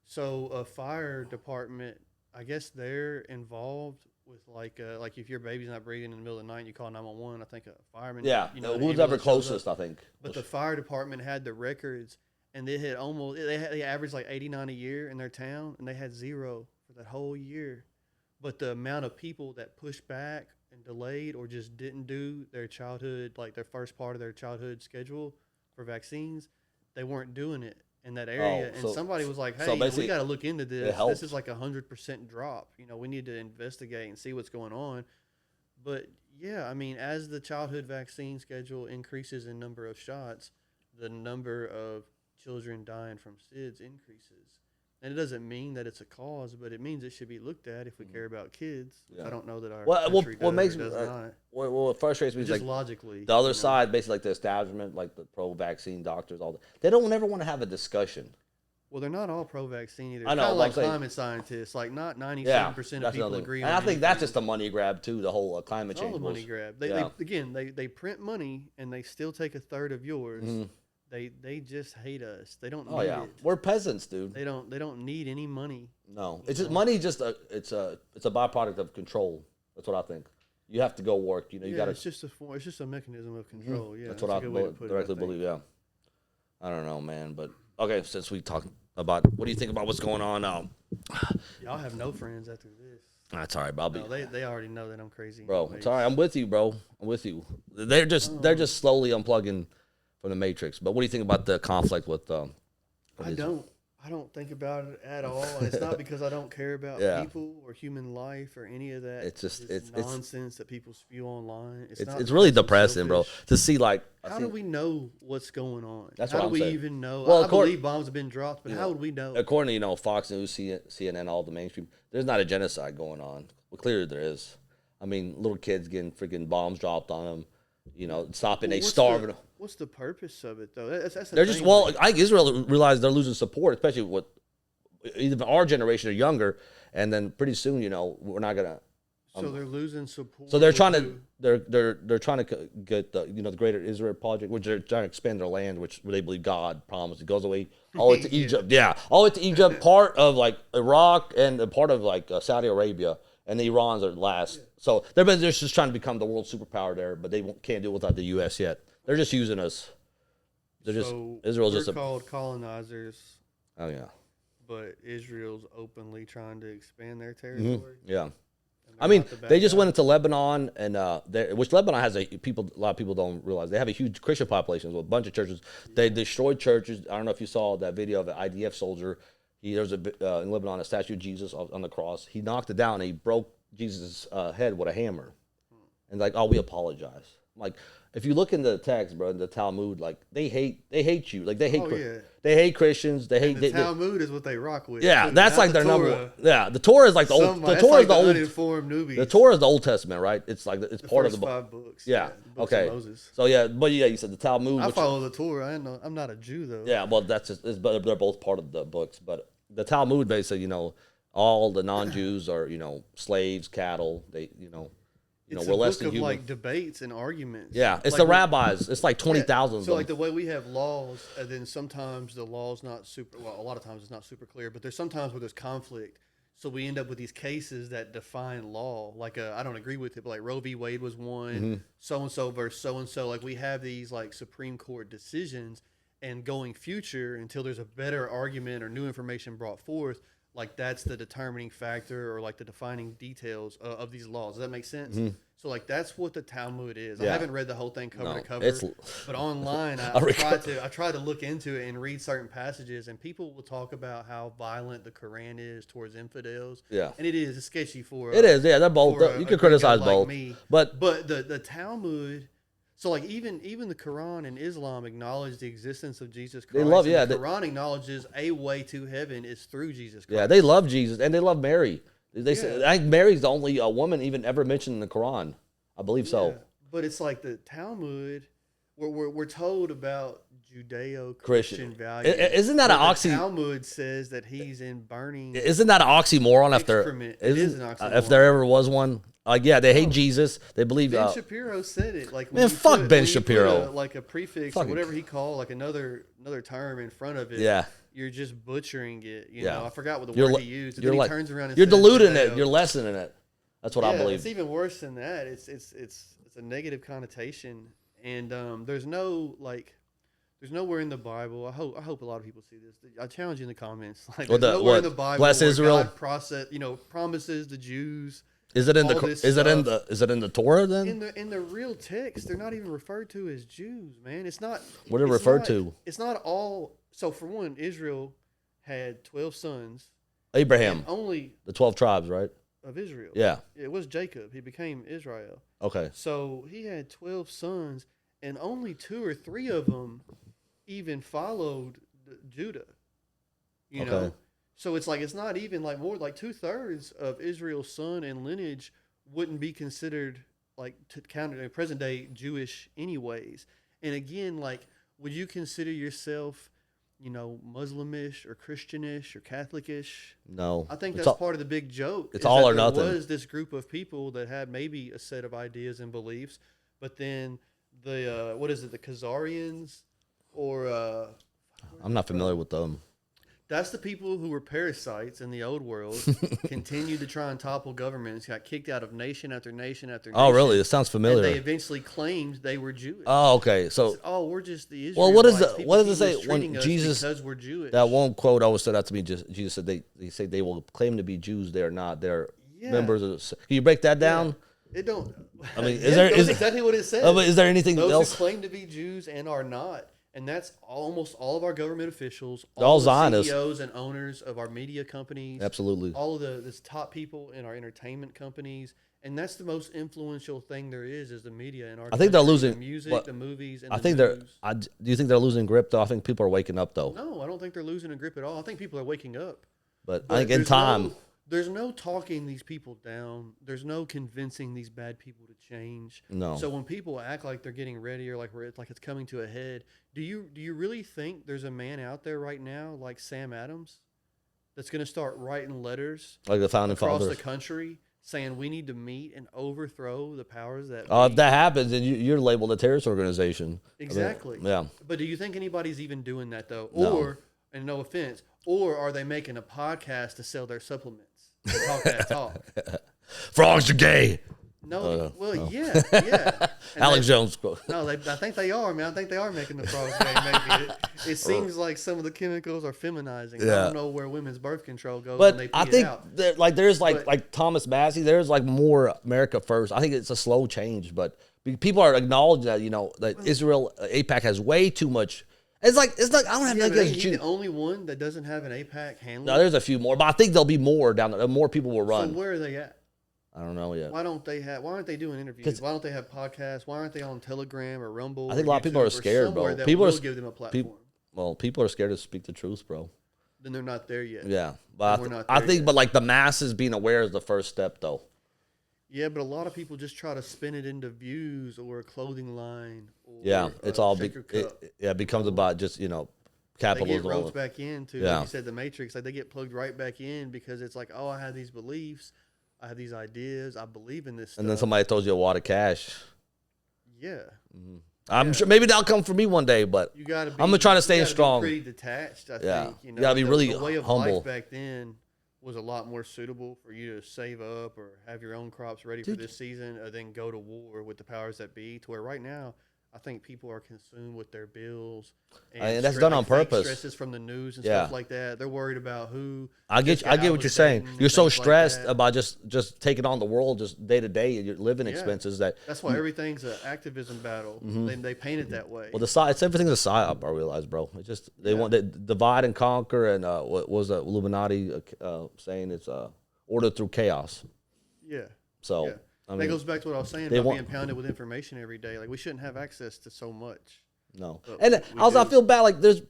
So a fire department, I guess they're involved with like if your baby's not breathing in the middle of the night, you call 911. I think a fireman. Yeah, who's ever closest, I think. But the fire department had the records, and they averaged like 89 a year in their town, and they had 0 for that whole year. But the amount of people that pushed back and delayed or just didn't do their childhood, like their first part of their childhood schedule for vaccines, they weren't doing it in that area. And somebody was like, hey, we got to look into this. This is like 100% drop. We need to investigate and see what's going on. But yeah, I mean, as the childhood vaccine schedule increases in number of shots, the number of children dying from SIDS increases. And it doesn't mean that it's a cause, but it means it should be looked at if we care about kids. Yeah. I don't know that our country does not. What frustrates me is just like logically. The other side, basically like the establishment, like the pro-vaccine doctors, all that. They don't ever want to have a discussion. Well, they're not all pro-vaccine either. I know, like climate scientists. Like not 97% of people agree on it. And I think that's just a money grab too. The whole climate change. All a money grab. They print money and they still take a third of yours. Mm-hmm. They just hate us. They don't need it. We're peasants, dude. They don't need any money. No. It's just money it's a byproduct of control. That's what I think. You have to go work, you gotta it's just a mechanism of control. Mm-hmm. Yeah. That's what I directly believe, yeah. I don't know, man, but okay, since we talked about what do you think about what's going on now? Y'all have no friends after this. That's all right, Bobby. No, they already know that I'm crazy. Bro, it's all right. I'm with you, bro. I'm with you. They're just slowly unplugging from the Matrix. But what do you think about the conflict with I don't think about it at all. It's not because I don't care about people or human life or any of that. It's just it's nonsense that people spew online. It's really depressing, bro. To see how do we know what's going on? That's how what I'm saying. How do we even know? Well, I believe bombs have been dropped, but how would we know? According to Fox News, CNN, all the mainstream, there's not a genocide going on. Well, clearly there is. I mean, little kids getting freaking bombs dropped on them. Stopping they starving. What's the purpose of it, though? That's they're just I think Israel realized they're losing support, especially with either our generation or younger, and then pretty soon, we're not gonna. So they're losing support. So they're trying to they're trying to get the Greater Israel Project, which they're trying to expand their land, which they believe God promised. It goes away all the way to Egypt, all the way to Egypt, part of like Iraq and a part of like Saudi Arabia, and the Irans are last. Yeah. So they're just trying to become the world superpower there, but they can't do it without the U.S. yet. They're just using us. Israel's just called colonizers. Oh yeah. But Israel's openly trying to expand their territory. Mm-hmm. Yeah. I mean, they just went into Lebanon, and which Lebanon has a lot of people don't realize they have a huge Christian population with a bunch of churches. Yeah. They destroyed churches. I don't know if you saw that video of an IDF soldier. There was in Lebanon a statue of Jesus on the cross. He knocked it down and he broke Jesus' head with a hammer. And we apologize. Like, if you look in the text, bro, in the Talmud, like they hate you. Like they hate Christians. They hate the Talmud is what they rock with. Yeah, that's like their number one. Yeah, the Torah is like the old. The Torah is the old. Uninformed newbies. The Torah is the Old Testament, right? It's like it's part of the book. 5 books. Yeah. Books of Moses. So you said the Talmud. I follow the Torah. I'm not a Jew though. Yeah, well, that's just. But they're both part of the books. But the Talmud basically, all the non-Jews are slaves, cattle. They It's we're a less book than of human. Like debates and arguments. Yeah, it's the rabbis. It's like 20,000. So like the way we have laws, and then sometimes the law's not super. Well, a lot of times it's not super clear. But there's sometimes where there's conflict. So we end up with these cases that define law. Like I don't agree with it, but like Roe v. Wade was one. So and so versus so and so. Like we have these like Supreme Court decisions, and going future until there's a better argument or new information brought forth. Like that's the determining factor or like the defining details of these laws. Does that make sense? Mm-hmm. So like that's what the Talmud is. Yeah. I haven't read the whole thing cover to cover, but online I try to look into it and read certain passages, and people will talk about how violent the Quran is towards infidels. Yeah, and it is. It's sketchy for. It is. Yeah, they're both. You can criticize both, but the Talmud. So like even the Quran and Islam acknowledge the existence of Jesus Christ. They love the Quran acknowledges a way to heaven is through Jesus Christ. Yeah, they love Jesus and they love Mary. They say I think Mary's the only woman even ever mentioned in the Quran. I believe so. But it's like the Talmud, we're told about Judeo-Christian values. Isn't that an oxy? The Talmud says that he's in burning. Isn't that an oxymoron? It is an oxymoron. If there ever was one. They hate Jesus. They believe. Ben Shapiro said it. Like, fuck Ben Shapiro. Like a prefix or whatever he called, like another term in front of it. Yeah. You're just butchering it. You know, I forgot what the word he used. And then he turns around and you're diluting it. You're lessening it. That's what I believe. It's even worse than that. It's a negative connotation, and there's no There's nowhere in the Bible. I hope a lot of people see this. I challenge you in the comments. Like, Well, there's nowhere in the Bible bless where Israel. God promises the Jews. Is it in the Torah then? In the real text, they're not even referred to as Jews, man. It's not. What are they referred to? It's not all. So for one, Israel had 12 sons. Abraham. Only the 12 tribes, right? Of Israel. Yeah. It was Jacob. He became Israel. Okay. So he had 12 sons, and only 2 or 3 of them even followed Judah. You know? So it's like, it's not even like more like 2/3 of Israel's son and lineage wouldn't be considered like to counter in present day Jewish anyways. And again, like, would you consider yourself, you know, Muslimish or Christianish or Catholicish? No. I think that's part of the big joke. It's all or nothing. There was this group of people that had maybe a set of ideas and beliefs, but then the the Khazarians or I'm not familiar with them. That's the people who were parasites in the old world, continued to try and topple governments, got kicked out of nation after nation after nation. Oh, really? It sounds familiar. And they eventually claimed they were Jewish. Oh, okay. So, we're just the Israelites. Well, what does it say when Jesus? Because we're Jewish. That one quote always stood out to me. Jesus said they say they will claim to be Jews. They're not. They're members of. Can you break that down? It don't. I mean, that's exactly what it says. But is there anything else? Those who claim to be Jews and are not. And that's almost all of our government officials, all the Zionists, CEOs and owners of our media companies, absolutely, all of the top people in our entertainment companies, and that's the most influential thing there is the media in our. I think they're losing the music, the movies, and I think news. Do you think they're losing grip though? I think people are waking up though. No, I don't think they're losing a grip at all. I think people are waking up. But I think in time. There's no talking these people down. There's no convincing these bad people to change. No. So when people act like they're getting ready or like it's coming to a head, do you really think there's a man out there right now like Sam Adams that's going to start writing letters like the founding across fathers the country saying we need to meet and overthrow the powers that if that happens, then you're labeled a terrorist organization. Exactly. I mean, yeah. But do you think anybody's even doing that though? No. Or, and no offense, or are they making a podcast to sell their supplements? Talk that talk. Frogs are gay. No, yeah. And Alex Jones. No, I think they are, man. I think they are making the frogs gay. Maybe it seems like some of the chemicals are feminizing. Yeah. I don't know where women's birth control goes but when they pee I think it out. There's like Thomas Massey. There's like more America first. I think it's a slow change, but people are acknowledging that that Israel AIPAC has way too much. It's like I don't have like he's the only one that doesn't have an AIPAC handler. No, there's a few more, but I think there'll be more down there. More people will run. So where are they at? I don't know yet. Why aren't they doing interviews? Why don't they have podcasts? Why aren't they on Telegram or Rumble? I think a lot of people are scared, bro. People are give them a platform. People are scared to speak the truth, bro. Then they're not there yet. Yeah, but I think like the masses being aware is the first step, though. Yeah, but a lot of people just try to spin it into views or a clothing line. Or it's all it becomes about just capitalism. They get roped back into, like you said, the Matrix. Like they get plugged right back in because it's like, oh, I have these beliefs, I have these ideas, I believe in this stuff. And then somebody told you a wad of cash. Yeah. Mm-hmm. I'm sure maybe that'll come for me one day, but I'm gonna try to stay strong. Be pretty detached, I think. You gotta be really the way of humble. Life back then was a lot more suitable for you to save up or have your own crops ready for this season, or then go to war with the powers that be. To where right now, I think people are consumed with their bills, and that's done on purpose. Stresses from the news and stuff like that. They're worried about who. I get what you're saying. You're so stressed about just taking on the world, just day to day, your living expenses. That's why everything's an activism battle. Mm-hmm. They paint it that way. Well, it's everything's a psyop. I realize, bro. It's just they want to divide and conquer, and what was the Illuminati saying? It's order through chaos. Yeah. So. Yeah. I mean, that goes back to what I was saying about being pounded with information every day. Like we shouldn't have access to so much. No, and also I feel bad. Like there's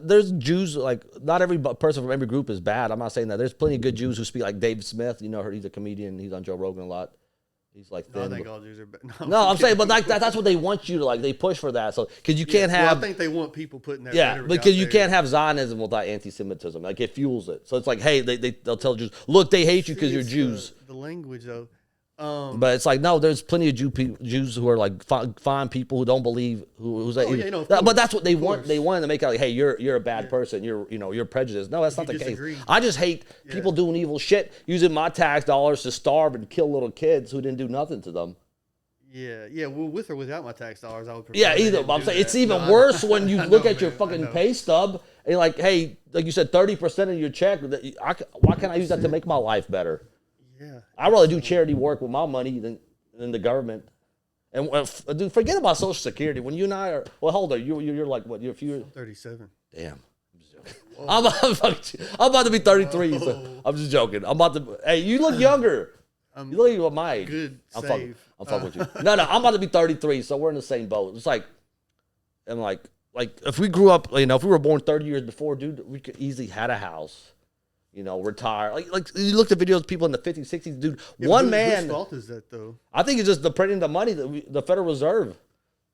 there's Jews. Like not every person from every group is bad. I'm not saying that. There's plenty of good Jews who speak like Dave Smith. He's a comedian. He's on Joe Rogan a lot. He's like thin. I think all Jews are bad. No, I'm saying, but like that's what they want you to like. They push for that. So because you can't have. I think they want people putting that. Yeah, because you can't have Zionism without anti-Semitism. Like it fuels it. So it's like, hey, they'll tell Jews, look, they hate you because you're Jews. The language though. But it's like no, there's plenty of Jews who are like fine people who don't believe but that's what they want. They want to make out like, hey, you're a bad person. You're prejudiced. No, that's not the case. I just hate people doing evil shit, using my tax dollars to starve and kill little kids who didn't do nothing to them. Yeah. Well, with or without my tax dollars, I would prefer. Yeah, either. But I'm saying it's even worse when you look at your fucking pay stub and you're like, hey, like you said, 30% of your check. Why can't I use that to make my life better? Yeah. I'd rather do charity work with my money than the government. And dude, forget about Social Security. When you and I are, well, hold on, you're like what? You're a few. 37. Damn. I'm about to be 33. So I'm just joking. I'm about to. Hey, you look younger. You look like my age. Good I'm save. fucking with you. No, I'm about to be 33, so we're in the same boat. It's like, and like if we grew up, if we were born 30 years before, dude, we could easily had a house, retire. Like you looked at videos of people in the 50s, 60s, dude. Yeah, one man. Whose fault is that though? I think it's just the printing the money, the Federal Reserve.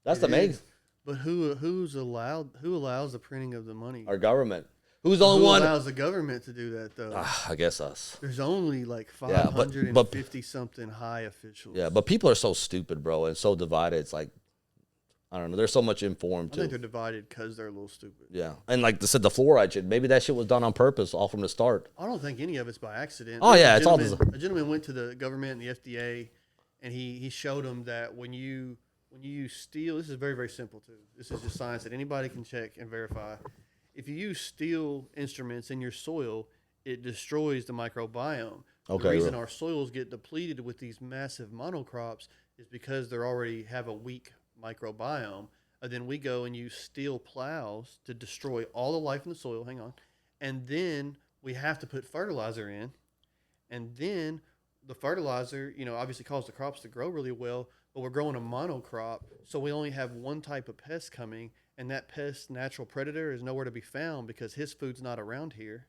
That's the main. But who allows the printing of the money? Our government. Who's the only one? Who allows the government to do that, though? I guess us. There's only like 550-something high officials. Yeah, but people are so stupid, bro, and so divided. It's like, I don't know. There's so much informed, too. I think they're divided because they're a little stupid. Yeah. And like they said, the fluoride shit, maybe that shit was done on purpose all from the start. I don't think any of it's by accident. Oh, yeah. A gentleman went to the government and the FDA, and he showed them that when you steal, this is very, very simple, too. This is just science that anybody can check and verify. If you use steel instruments in your soil, it destroys the microbiome. Okay, the reason our soils get depleted with these massive monocrops is because they already have a weak microbiome. And then we go and use steel plows to destroy all the life in the soil. Hang on. And then we have to put fertilizer in. And then the fertilizer, obviously causes the crops to grow really well, but we're growing a monocrop, so we only have one type of pest coming. And that pest, natural predator, is nowhere to be found because his food's not around here,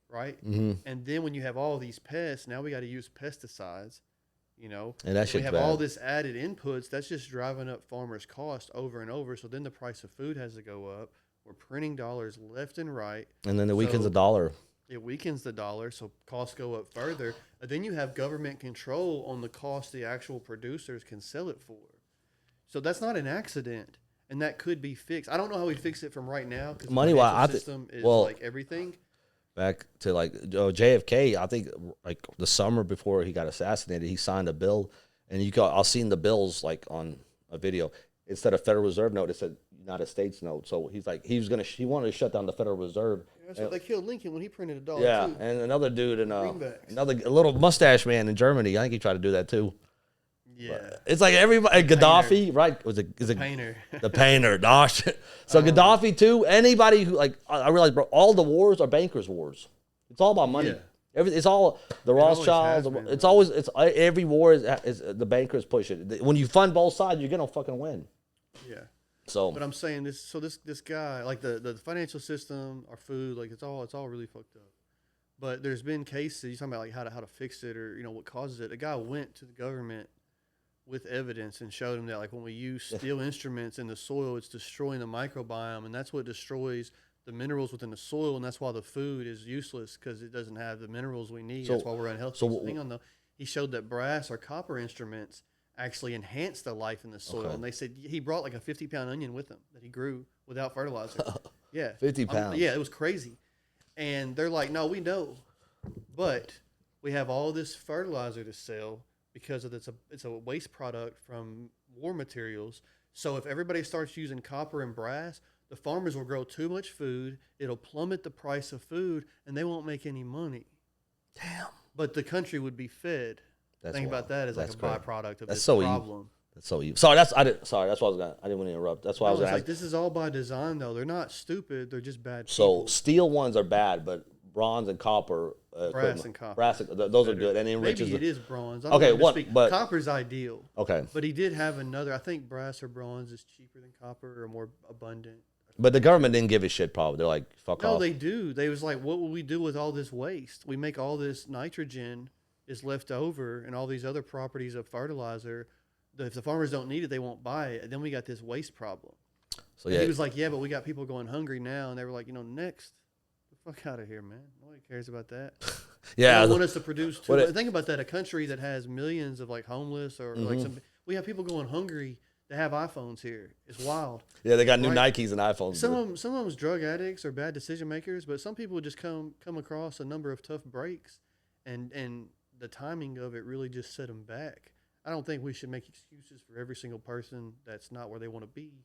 right? Mm-hmm. And then when you have all these pests, now we got to use pesticides, And that shit's we have bad. all this added inputs. That's just driving up farmers' cost over and over. So then the price of food has to go up. We're printing dollars left and right. And then it weakens the dollar. It weakens the dollar, so costs go up further. And then you have government control on the cost the actual producers can sell it for. So that's not an accident. And that could be fixed. I don't know how we fix it from right now because the financial system is like everything. Back to like JFK, I think like the summer before he got assassinated, he signed a bill, and I've seen the bills like on a video. Instead of Federal Reserve note, it said United States note. So he's like he wanted to shut down the Federal Reserve. Yeah, so they killed Lincoln when he printed a dollar. Yeah, too. and another dude and a little mustache man in Germany. I think he tried to do that too. Yeah, but it's like everybody. Gaddafi, right? The painter. The painter. Gosh. So Gaddafi too. Anybody who I realize, bro, all the wars are bankers' wars. It's all about money. Yeah. It's all the Rothschilds. Every war is the bankers push it. When you fund both sides, you're gonna fucking win. Yeah. So, but I'm saying this. So this guy, like the financial system, our food, like it's all really fucked up. But there's been cases. You're talking about like how to fix it or what causes it. A guy went to the government with evidence and showed him that like when we use steel instruments in the soil, it's destroying the microbiome, and that's what destroys the minerals within the soil, and that's why the food is useless because it doesn't have the minerals we need. That's why we're unhealthy. So hang on though, he showed that brass or copper instruments actually enhance the life in the soil, and they said he brought like a 50-pound onion with him that he grew without fertilizer. Yeah, 50 pounds. Yeah, it was crazy, and they're like, no, we know, but we have all this fertilizer to sell. Because it's a waste product from war materials. So if everybody starts using copper and brass, the farmers will grow too much food. It'll plummet the price of food, and they won't make any money. Damn. But the country would be fed. Think about that as like a byproduct of this problem. That's so evil. Sorry, that's why I didn't want to interrupt. That's why I was like, this is all by design, though. They're not stupid. They're just bad people. So steel ones are bad, but bronze and copper, brass and copper, those are good, and it enriches. Maybe it is bronze. Okay, but copper's ideal. Okay, but he did have another. I think brass or bronze is cheaper than copper or more abundant. But the government didn't give a shit. Probably they're like, fuck off. No, they do. They was like, what will we do with all this waste? We make all this nitrogen is left over, and all these other properties of fertilizer. If the farmers don't need it, they won't buy it. And then we got this waste problem. So he was like, yeah, but we got people going hungry now, and they were like, next. Fuck out of here, man. Nobody cares about that. Yeah. They want us to produce too much. Think about that. A country that has millions of like homeless or like we have people going hungry to have iPhones here. It's wild. Yeah, they got new Nikes and iPhones. Some of them's drug addicts or bad decision makers, but some people just come across a number of tough breaks, and the timing of it really just set them back. I don't think we should make excuses for every single person that's not where they want to be.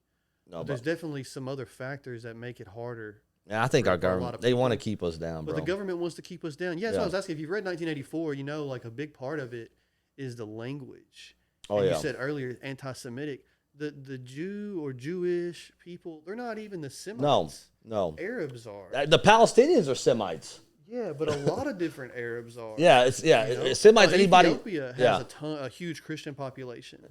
No, but there's definitely some other factors that make it harder. Yeah, I think our government, they want to keep us down, bro. But the government wants to keep us down. Yeah, that's what I was asking. If you've read 1984, you know, like a big part of it is the language. Oh, and you said earlier, anti-Semitic. The Jew or Jewish people, they're not even the Semites. No. Arabs are. The Palestinians are Semites. Yeah, but a lot of different Arabs are. Yeah, Semites. Anybody? Ethiopia has a huge Christian population.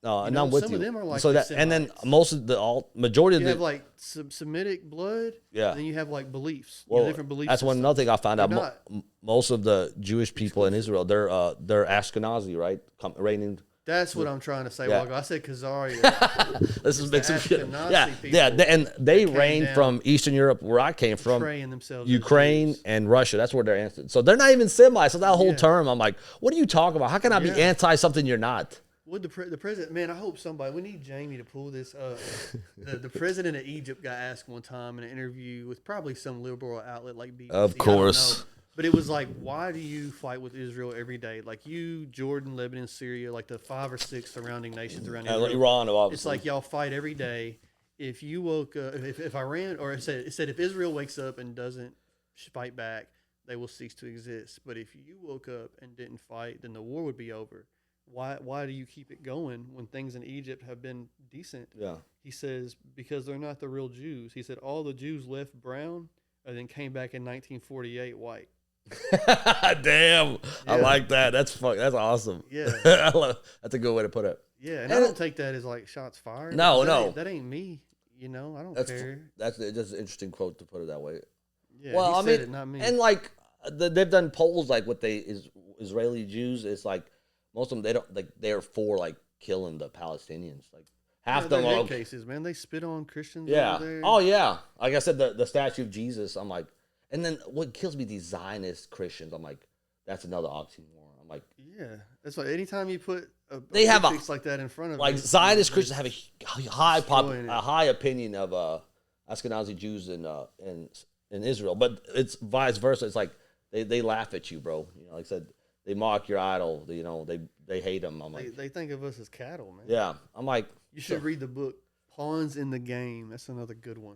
No, and I'm with you. Some of them are like so that, Semites. and then most of the majority of you have like Semitic blood. Yeah. And then you have like beliefs. Well, different beliefs. That's another thing I found out. Most of the Jewish people in Israel, they're Ashkenazi, right? Reigning. That's what I'm trying to say. While ago, I said Khazaria. This is mixing shit. Yeah, and they reign from Eastern Europe, where I came from, Ukraine and Russia. That's where they're answered. So they're not even Semites. So that whole term, I'm like, what are you talking about? How can I be anti something you're not? Would the president? Man, I hope somebody. We need Jamie to pull this up. The president of Egypt got asked one time in an interview with probably some liberal outlet like BBC. Of course. But it was like, why do you fight with Israel every day? Like you, Jordan, Lebanon, Syria, like the 5 or 6 surrounding nations around Israel. Iran, obviously. It's like y'all fight every day. If you woke up, if Iran, or it said if Israel wakes up and doesn't fight back, they will cease to exist. But if you woke up and didn't fight, then the war would be over. Why do you keep it going when things in Egypt have been decent? Yeah. He says, because they're not the real Jews. He said all the Jews left brown and then came back in 1948 white. Damn. Yeah. I like that. That's awesome. Yeah. That's a good way to put it. Yeah, and I don't take that as like shots fired. No. That ain't me. You know, I don't care. That's an interesting quote to put it that way. Yeah, well, I mean, it, not me. And like they've done polls like with Israeli Jews. It's like most of them they're for like killing the Palestinians. Like half them are cases, man. They spit on Christians. Yeah. Over there. Oh yeah. Like I said, the statue of Jesus. I'm like, and then what kills me? These Zionist Christians. I'm like, that's another oxymoron. I'm like, yeah. That's why anytime you put they have a like that in front of like Zionist Christians have a high opinion of Ashkenazi Jews in Israel, but it's vice versa. It's like they laugh at you, bro. You know, like I said, they mock your idol. They hate them. I'm like, they think of us as cattle, man. Yeah, I'm like, you should read the book Pawns in the Game. That's another good one.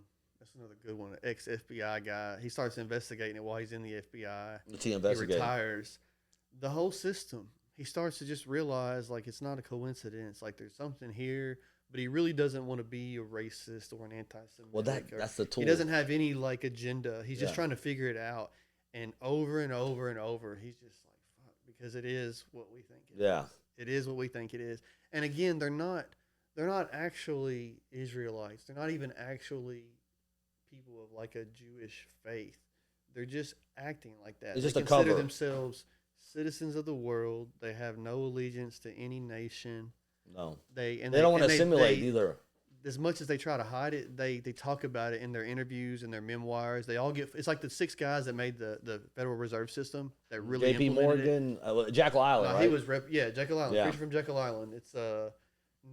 An ex-FBI guy. He starts investigating it while he's in the FBI. He retires. The whole system. He starts to just realize, like, it's not a coincidence. Like, there's something here, but he really doesn't want to be a racist or an anti-Semitic. Well, that's the tool. He doesn't have any, like, agenda. He's just trying to figure it out. And over and over and over, he's just like, fuck, because it is what we think it is. It is what we think it is. And again, they're not actually Israelites. They're not even actually people of like a Jewish faith. They're just acting like that. It's just they a consider cover. Themselves citizens of the world. They have no allegiance to any nation. No. They don't want to assimilate either. As much as they try to hide it, they talk about it in their interviews and their memoirs. They all get. It's like the 6 guys that made the Federal Reserve System that really J.P. Morgan, Jekyll Island, right? He was Jekyll Island. Preacher from Jekyll Island. It's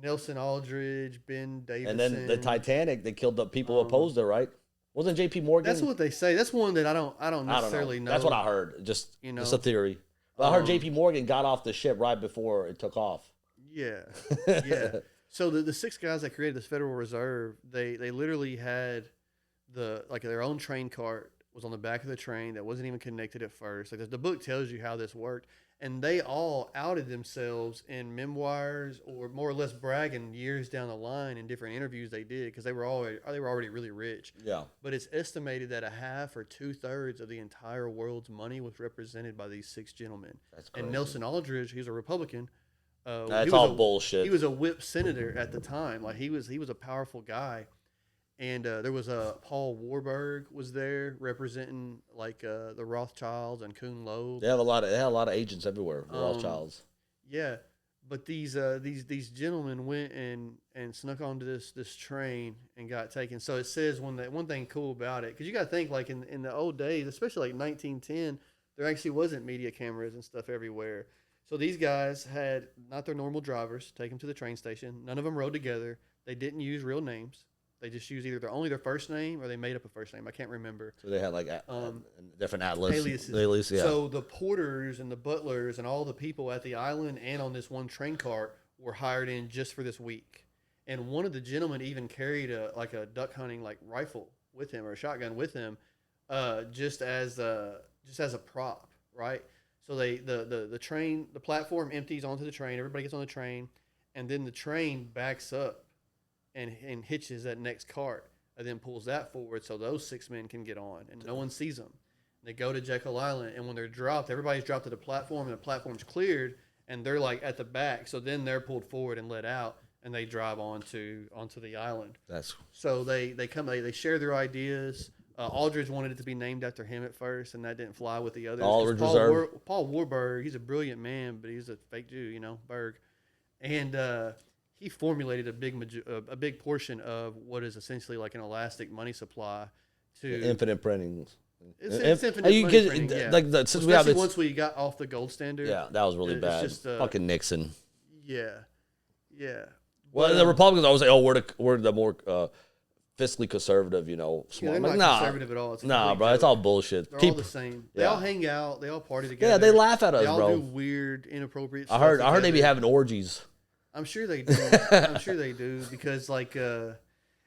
Nelson Aldrich, Ben Davidson, and then the Titanic. They killed the people who opposed it, right? Wasn't J.P. Morgan? That's what they say. That's one that I don't necessarily know. That's what I heard. Just it's a theory. But I heard J.P. Morgan got off the ship right before it took off. Yeah. So the 6 guys that created this Federal Reserve, they literally had their own train cart was on the back of the train that wasn't even connected at first. Like the book tells you how this worked, and they all outed themselves in memoirs or more or less bragging years down the line in different interviews they did because they were already really rich. Yeah. But it's estimated that a half or 2/3 of the entire world's money was represented by these 6 gentlemen. That's crazy. And Nelson Aldrich, he's a Republican. That's all bullshit. He was a whip senator at the time. Like he was a powerful guy, and there was Paul Warburg was there representing like the Rothschilds and Kuhn Loeb. They had a lot of agents everywhere. The Rothschilds. Yeah, but these gentlemen went and snuck onto this train and got taken. So it says one thing cool about it, because you got to think like in the old days, especially like 1910, there actually wasn't media cameras and stuff everywhere. So these guys had not their normal drivers take them to the train station. None of them rode together. They didn't use real names. They just use either only their first name or they made up a first name. I can't remember. So they had like different aliases. Yeah. So the porters and the butlers and all the people at the island and on this one train cart were hired in just for this week. And one of the gentlemen even carried a duck hunting like rifle with him or a shotgun with him, just as a prop, right? So the platform empties onto the train. Everybody gets on the train, and then the train backs up and hitches that next cart, and then pulls that forward so those 6 men can get on, and no one sees them. They go to Jekyll Island, and when they're dropped, everybody's dropped to the platform, and the platform's cleared, and they're like at the back. So then they're pulled forward and let out, and they drive onto the island. So they share their ideas. Aldridge wanted it to be named after him at first, and that didn't fly with the others. Aldridge Paul Warburg, he's a brilliant man, but he's a fake Jew, Berg, and he formulated a big portion of what is essentially like an elastic money supply to infinite printing. It's infinite money printing, yeah. Like since we have this, once we got off the gold standard. Yeah, that was really bad. Just, fucking Nixon. Yeah. Well, the Republicans always say, "Oh, we're the more fiscally conservative," smart. Yeah, they're not conservative at all. Nah, bro, it's all bullshit. They're all the same. They all hang out. They all party together. Yeah, they laugh at us, bro. They all do weird, inappropriate stuff. I heard they be having orgies. I'm sure they do. Because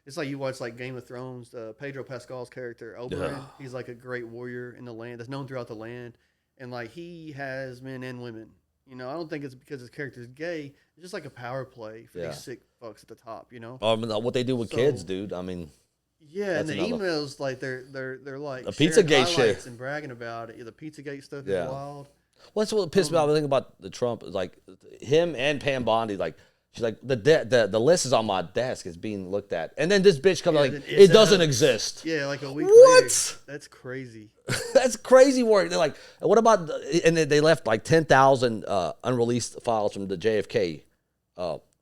it's like you watch like Game of Thrones. Pedro Pascal's character Oberyn, he's like a great warrior in the land that's known throughout the land, and like he has men and women. I don't think it's because his character is gay. It's just like a power play for these sick fucks at the top. What they do with kids, dude. I mean. Yeah, and the emails like they're like a Pizzagate shit and bragging about it. The Pizzagate stuff is wild. Well, that's what pissed me off. The thing about the Trump is like him and Pam Bondi. Like she's like the list is on my desk. It's being looked at, and then this bitch comes it doesn't exist. Yeah, like a week later. That's crazy. That's crazy work. They're like, what about? And they left like 10,000 unreleased files from the JFK.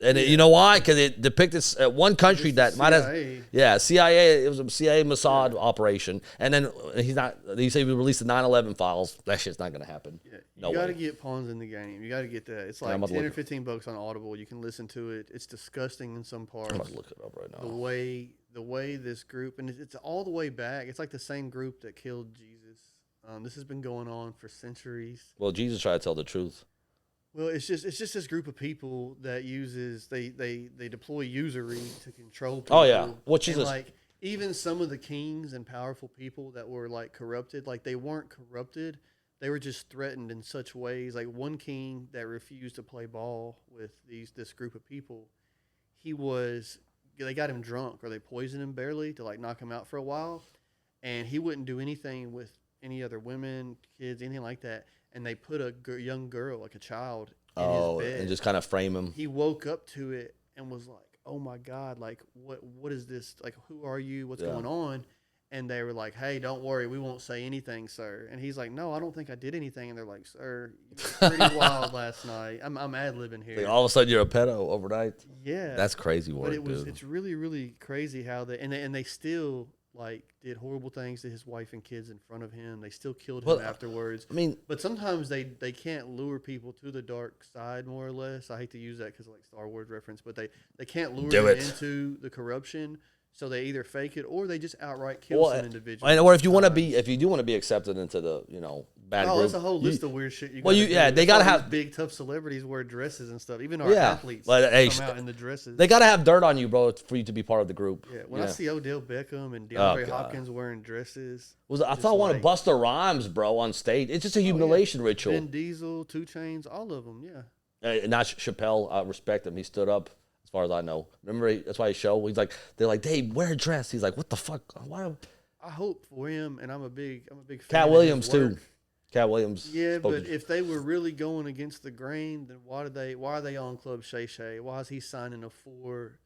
And you know why? Because it depicted one country that might have, CIA. It was a CIA Mossad operation, and then he said we released the 9/11 files. That shit's not gonna happen. Yeah, you got to get pawns in the game. You got to get that. It's like 10 or 15 bucks on Audible. You can listen to it. It's disgusting in some parts. I'm gonna look it up right now. The way this group, and it's all the way back. It's like the same group that killed Jesus. This has been going on for centuries. Well, Jesus tried to tell the truth. Well, it's just this group of people that they deploy usury to control people. Oh yeah, like even some of the kings and powerful people that were like corrupted, like they weren't corrupted, they were just threatened in such ways. Like one king that refused to play ball with this group of people, they got him drunk or they poisoned him barely to like knock him out for a while, and he wouldn't do anything with any other women, kids, anything like that. And they put a young girl, like a child, in his bed. And just kind of frame him. He woke up to it and was like, oh, my God, like, what is this? Like, who are you? What's going on? And they were like, hey, don't worry. We won't say anything, sir. And he's like, no, I don't think I did anything. And they're like, sir, you were pretty wild last night. I'm ad-libbing here. Like all of a sudden you're a pedo overnight? Yeah. That's crazy work, but it's really, really crazy how they still like did horrible things to his wife and kids in front of him. They still killed him afterwards. I mean, but sometimes they can't lure people to the dark side, more or less. I hate to use that because like Star Wars reference, but they can't lure them into the corruption. So they either fake it or they just outright kill some individuals. Or if you want to be, if you do want to be accepted into the bad group, there's a whole list of weird shit. They gotta have big tough celebrities wear dresses and stuff. Even our athletes come out in the dresses. They gotta have dirt on you, bro, for you to be part of the group. Yeah, when I see Odell Beckham and DeAndre Hopkins wearing dresses, I thought one of Busta Rhymes, bro, on stage. It's just a humiliation ritual. Vin Diesel, 2 Chainz, all of them, not Chappelle. I respect him. He stood up. As far as I know, remember that's why he showed. He's like, they're like, Dave, wear a dress. He's like, what the fuck? Why? I hope for him, and I'm a big fan. Cat Williams too. Cat Williams. Yeah, but if they were really going against the grain, then why are they on Club Shay Shay? Why is he signing a four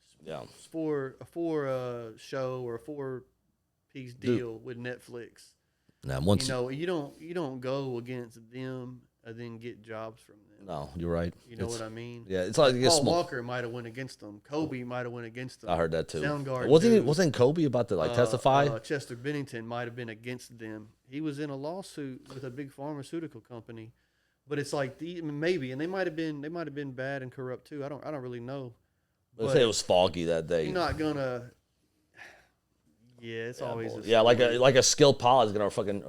show or a 4-piece deal with Netflix? Now, you don't go against them and then get jobs from them. No, you're right. You know what I mean? Yeah, it's like Paul Walker might have went against them. Kobe might have went against them. I heard that too. Soundgarden wasn't Kobe about to testify? Chester Bennington might have been against them. He was in a lawsuit with a big pharmaceutical company, but it's like maybe, and they might have been bad and corrupt too. I don't really know. Let's say it was foggy that day. You're not gonna. Yeah, it's always a yeah, like a skilled pilot is gonna fucking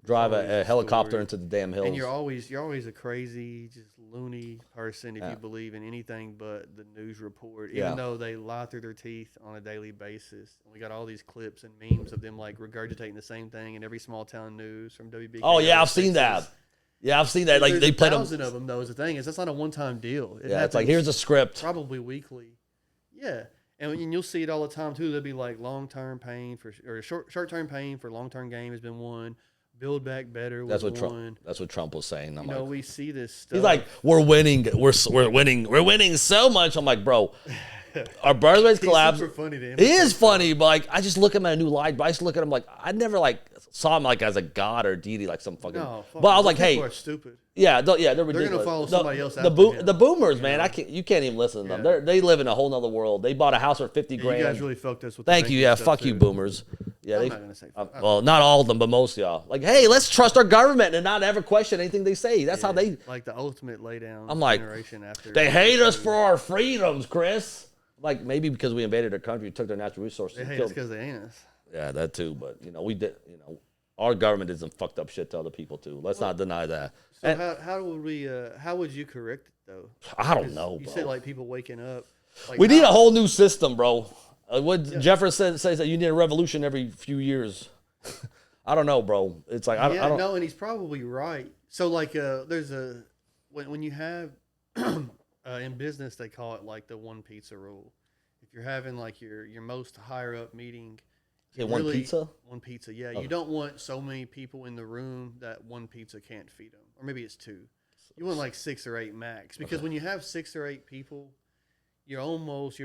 drive a helicopter into the damn hills. And you're always a crazy, just loony person if you believe in anything but the news report, even though they lie through their teeth on a daily basis. And we got all these clips and memes of them like regurgitating the same thing in every small town news from WBK. Oh yeah, I've seen that. Yeah, I've seen that. Like they played 1,000 of them though. Is the thing is that's not a one-time deal. It's like here's a script, probably weekly. Yeah. And you'll see it all the time too. There'll be like long-term pain or short-term pain for long-term gain has been won. Build back better. That's what Trump was saying. I'm like, we see this stuff. He's like, we're winning so much. I'm like, bro, our birth rate's collapsed. Super funny to him. He is funny, but like, I just look at him in a new light. But I just look at him like I never like saw him like as a god or deity, like some fucking. No, but I was like, hey, are stupid. Yeah, they're ridiculous. They're gonna follow somebody else. The boomers, man, you can't even listen to them. They live in a whole nother world. They bought a house for $50,000. You guys really fucked us with. Thank you. Yeah, fuck you, boomers. Yeah, I'm not gonna say. Well, not all of them, but most of y'all. Like, hey, let's trust our government and not ever question anything they say. That's how they. Like the ultimate laydown. I'm like, generation after they hate us for our freedoms, Chris. Like maybe because we invaded their country, took their natural resources. They hate us because they ain't us. Yeah, that too. But we did. Our government did some fucked up shit to other people too. Let's not deny that. So how would you correct it though? I don't know, bro. You said like people waking up. Like, we need a whole new system, bro. Jefferson says that you need a revolution every few years. I don't know, bro. It's like I don't know, and he's probably right. So like there's when you have in business they call it like the one pizza rule. If you're having like your most higher up meeting. One pizza? One pizza, yeah. Okay. You don't want so many people in the room that one pizza can't feed them. Or maybe it's 2. You want like 6 or 8 max. Because when you have 6 or 8 people, you're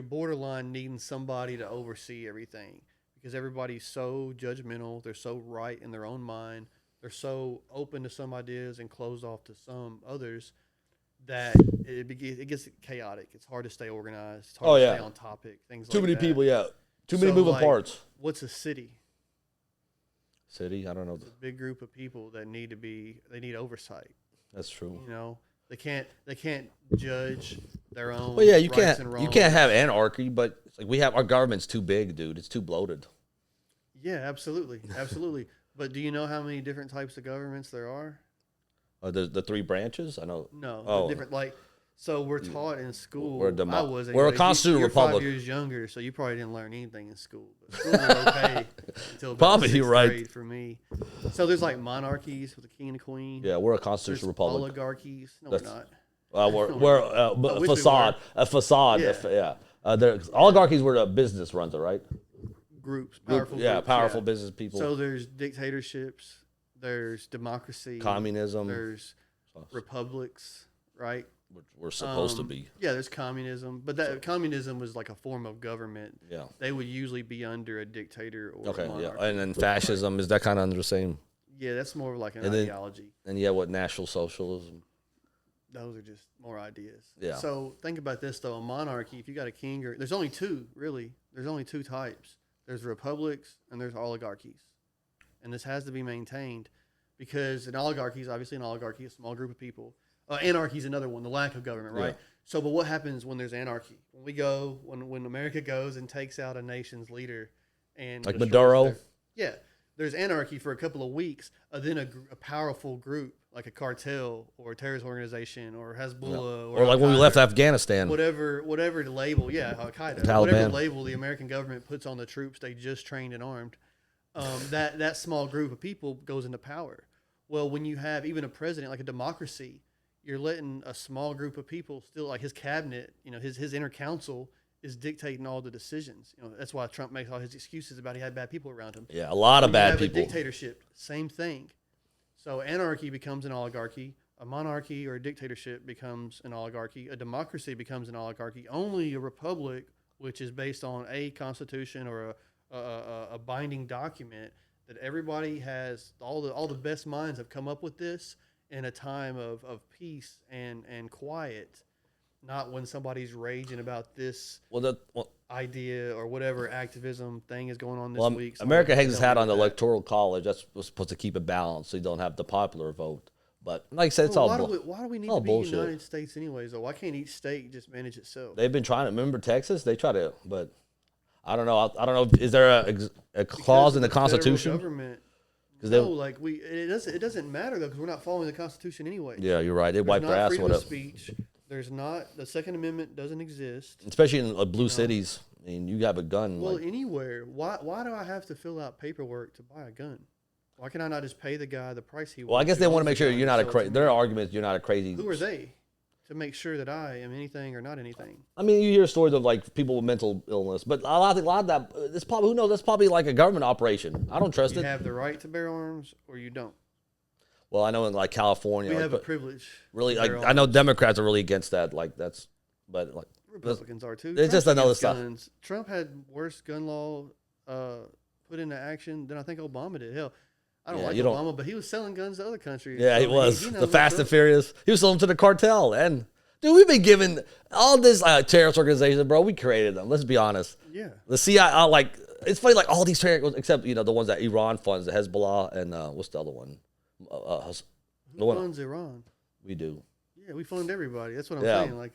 borderline needing somebody to oversee everything. Because everybody's so judgmental. They're so right in their own mind. They're so open to some ideas and closed off to some others that it gets chaotic. It's hard to stay organized. It's hard to stay on topic. Things Too many people, yeah. Too many moving parts. What's a city? City? I don't know. It's a big group of people that need oversight. That's true. They can't judge their own. Well, yeah, you can't have anarchy, but it's like our government's too big, dude. It's too bloated. Yeah, absolutely, absolutely. But do you know how many different types of governments there are? The 3 branches? I know. No, different like. So we're taught in school. We're a constitutional republic. You're 5 years younger, so you probably didn't learn anything in school. But school was okay until about probably 6th right grade for me. So there's like monarchies with the king and the queen. Yeah, we're a constitutional republic. Oligarchies. No, we're not. We're a facade. A facade. Yeah. Oligarchies where the business runs it, right? Groups. Powerful powerful business people. So there's dictatorships. There's democracy. Communism. There's republics, right? We're supposed to be. Yeah, there's communism, but communism was like a form of government. Yeah, they would usually be under a dictator or a monarchy. Yeah, and then fascism is that kind of under the same. Yeah, that's more of like an ideology. And what National Socialism? Those are just more ideas. Yeah. So think about this though: a monarchy. If you got a king, there's only 2 really. There's only 2 types. There's republics and there's oligarchies, and this has to be maintained because an oligarchy is obviously an oligarchy, a small group of people. Anarchy is another one, the lack of government, right? Yeah. So, but what happens when there's anarchy? When America goes and takes out a nation's leader and like Maduro? There's anarchy for a couple of weeks. Then a powerful group like a cartel or a terrorist organization or Hezbollah or like when we left Afghanistan. Whatever label, Al-Qaeda. Taliban. Whatever label the American government puts on the troops they just trained and armed, that small group of people goes into power. Well, when you have even a president like a democracy, you're letting a small group of people still, like his cabinet, his inner council is dictating all the decisions. That's why Trump makes all his excuses about he had bad people around him. Yeah, a lot of bad people. A dictatorship, same thing. So anarchy becomes an oligarchy. A monarchy or a dictatorship becomes an oligarchy. A democracy becomes an oligarchy. Only a republic, which is based on a constitution or a binding document that everybody has, all the best minds have come up with this in a time of peace and quiet, not when somebody's raging about this idea or whatever activism thing is going on this week. America hangs its hat on the Electoral College. That's supposed to keep it balanced so you don't have the popular vote. But like I said, it's why do we need to be bullshit. United States anyways, though? Why can't each state just manage itself? They've been trying to. Remember Texas? They try to, but I don't know. I don't know. Is there a clause in the Constitution? Government. No, like it doesn't matter though because we're not following the Constitution anyway. Yeah, you're right. They wiped their ass with it. Freedom of speech. There's not the Second Amendment doesn't exist. Especially in blue cities. I mean, you have a gun. Well, anywhere. Why do I have to fill out paperwork to buy a gun? Why can I not just pay the guy the price he wants? Well, I guess they want to make sure you're not a crazy. Their argument is you're not a crazy. Who are they to make sure that I am anything or not anything? I mean, you hear stories of like people with mental illness, but a lot of that. It's probably who knows. That's probably like a government operation. I don't trust it. You have the right to bear arms, or you don't. Well, I know in like California, we have a privilege. Really, like I know Democrats are really against that. Like that's, but like Republicans are too. It's just another stuff. Trump had worse gun law put into action than I think Obama did. Hell, I don't like Obama, but he was selling guns to other countries. Yeah, he was. The Fast and Furious. He was selling them to the cartel. And, dude, we've been given all this terrorist organizations, bro. We created them. Let's be honest. Yeah. The CIA, it's funny, like, all these terrorists, except, the ones that Iran funds, the Hezbollah, and what's the other one? Who funds Iran? We do. Yeah, we fund everybody. That's what I'm saying. Like,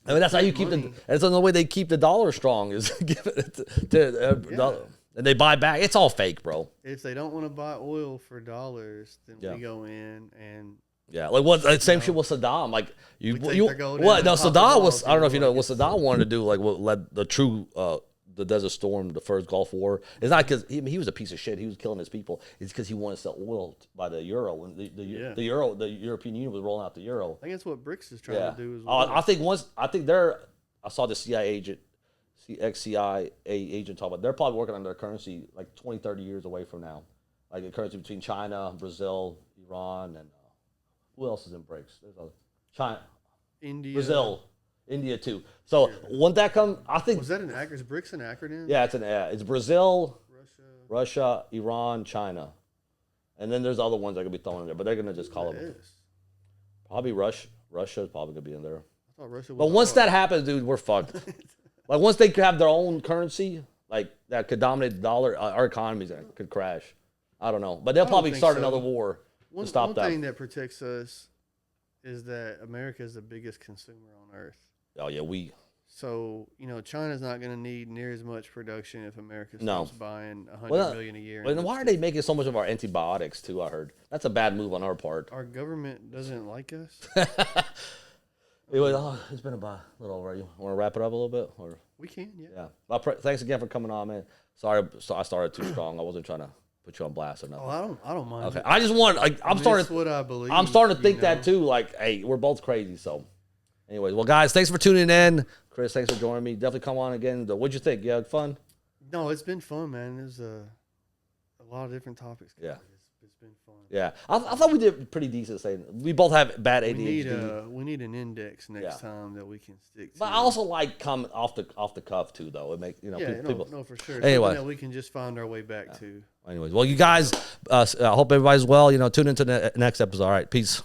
I mean, that's how you keep that's the way they keep the dollar strong is give it to and they buy back. It's all fake, bro. If they don't want to buy oil for dollars, then we go in and like what same shit with Saddam. Like what? No, Saddam was. I don't know if you know what Saddam wanted to do. Like what led the true the Desert Storm, the first Gulf War. It's not because he was a piece of shit. He was killing his people. It's because he wanted to sell oil by the euro, and the European Union was rolling out the euro. I think that's what BRICS is trying to do as well. I saw the CIA agent, ex-CIA agent talk about. They're probably working on their currency like 20, 30 years away from now, like a currency between China, Brazil, Iran, and who else is in BRICS? There's China, India, Brazil. India too. So won't that come? I think was that an acronym? Is BRICS an acronym? Yeah, it's Brazil, Russia, Iran, China, and then there's other ones that could be thrown in there, but they're gonna just call them. Probably Russia. Russia's probably gonna be in there. I thought Russia was. But once that happens, dude, we're fucked. Like once they have their own currency, like that could dominate the dollar, our economies could crash. I don't know, but they'll probably start another war to stop that. One thing that protects us is that America is the biggest consumer on earth. Oh yeah, So China's not going to need near as much production if America starts buying 100 million a year. And why are they making so much of our antibiotics too? I heard that's a bad move on our part. Our government doesn't like us. It's been about a little over. You want to wrap it up a little bit, or we can? Yeah. Yeah. Well, thanks again for coming on, man. Sorry, I started too strong. I wasn't trying to put you on blast or nothing. Oh, I don't mind. Okay, I just want. I'm starting. That's what I believe. I'm starting to think that too. Like, hey, we're both crazy, so. Anyways, well, guys, thanks for tuning in. Chris, thanks for joining me. Definitely come on again. What'd you think? You had fun? No, it's been fun, man. There's a lot of different topics. Yeah. It's been fun. Yeah. I thought we did pretty decent saying we both have bad ADHD. We need an index next time that we can stick to. But I also like coming off the cuff too, though. It makes people. No, for sure. Anyway, that we can just find our way back to. Anyways, well, you guys, I hope everybody's well. Tune into the next episode. All right, peace.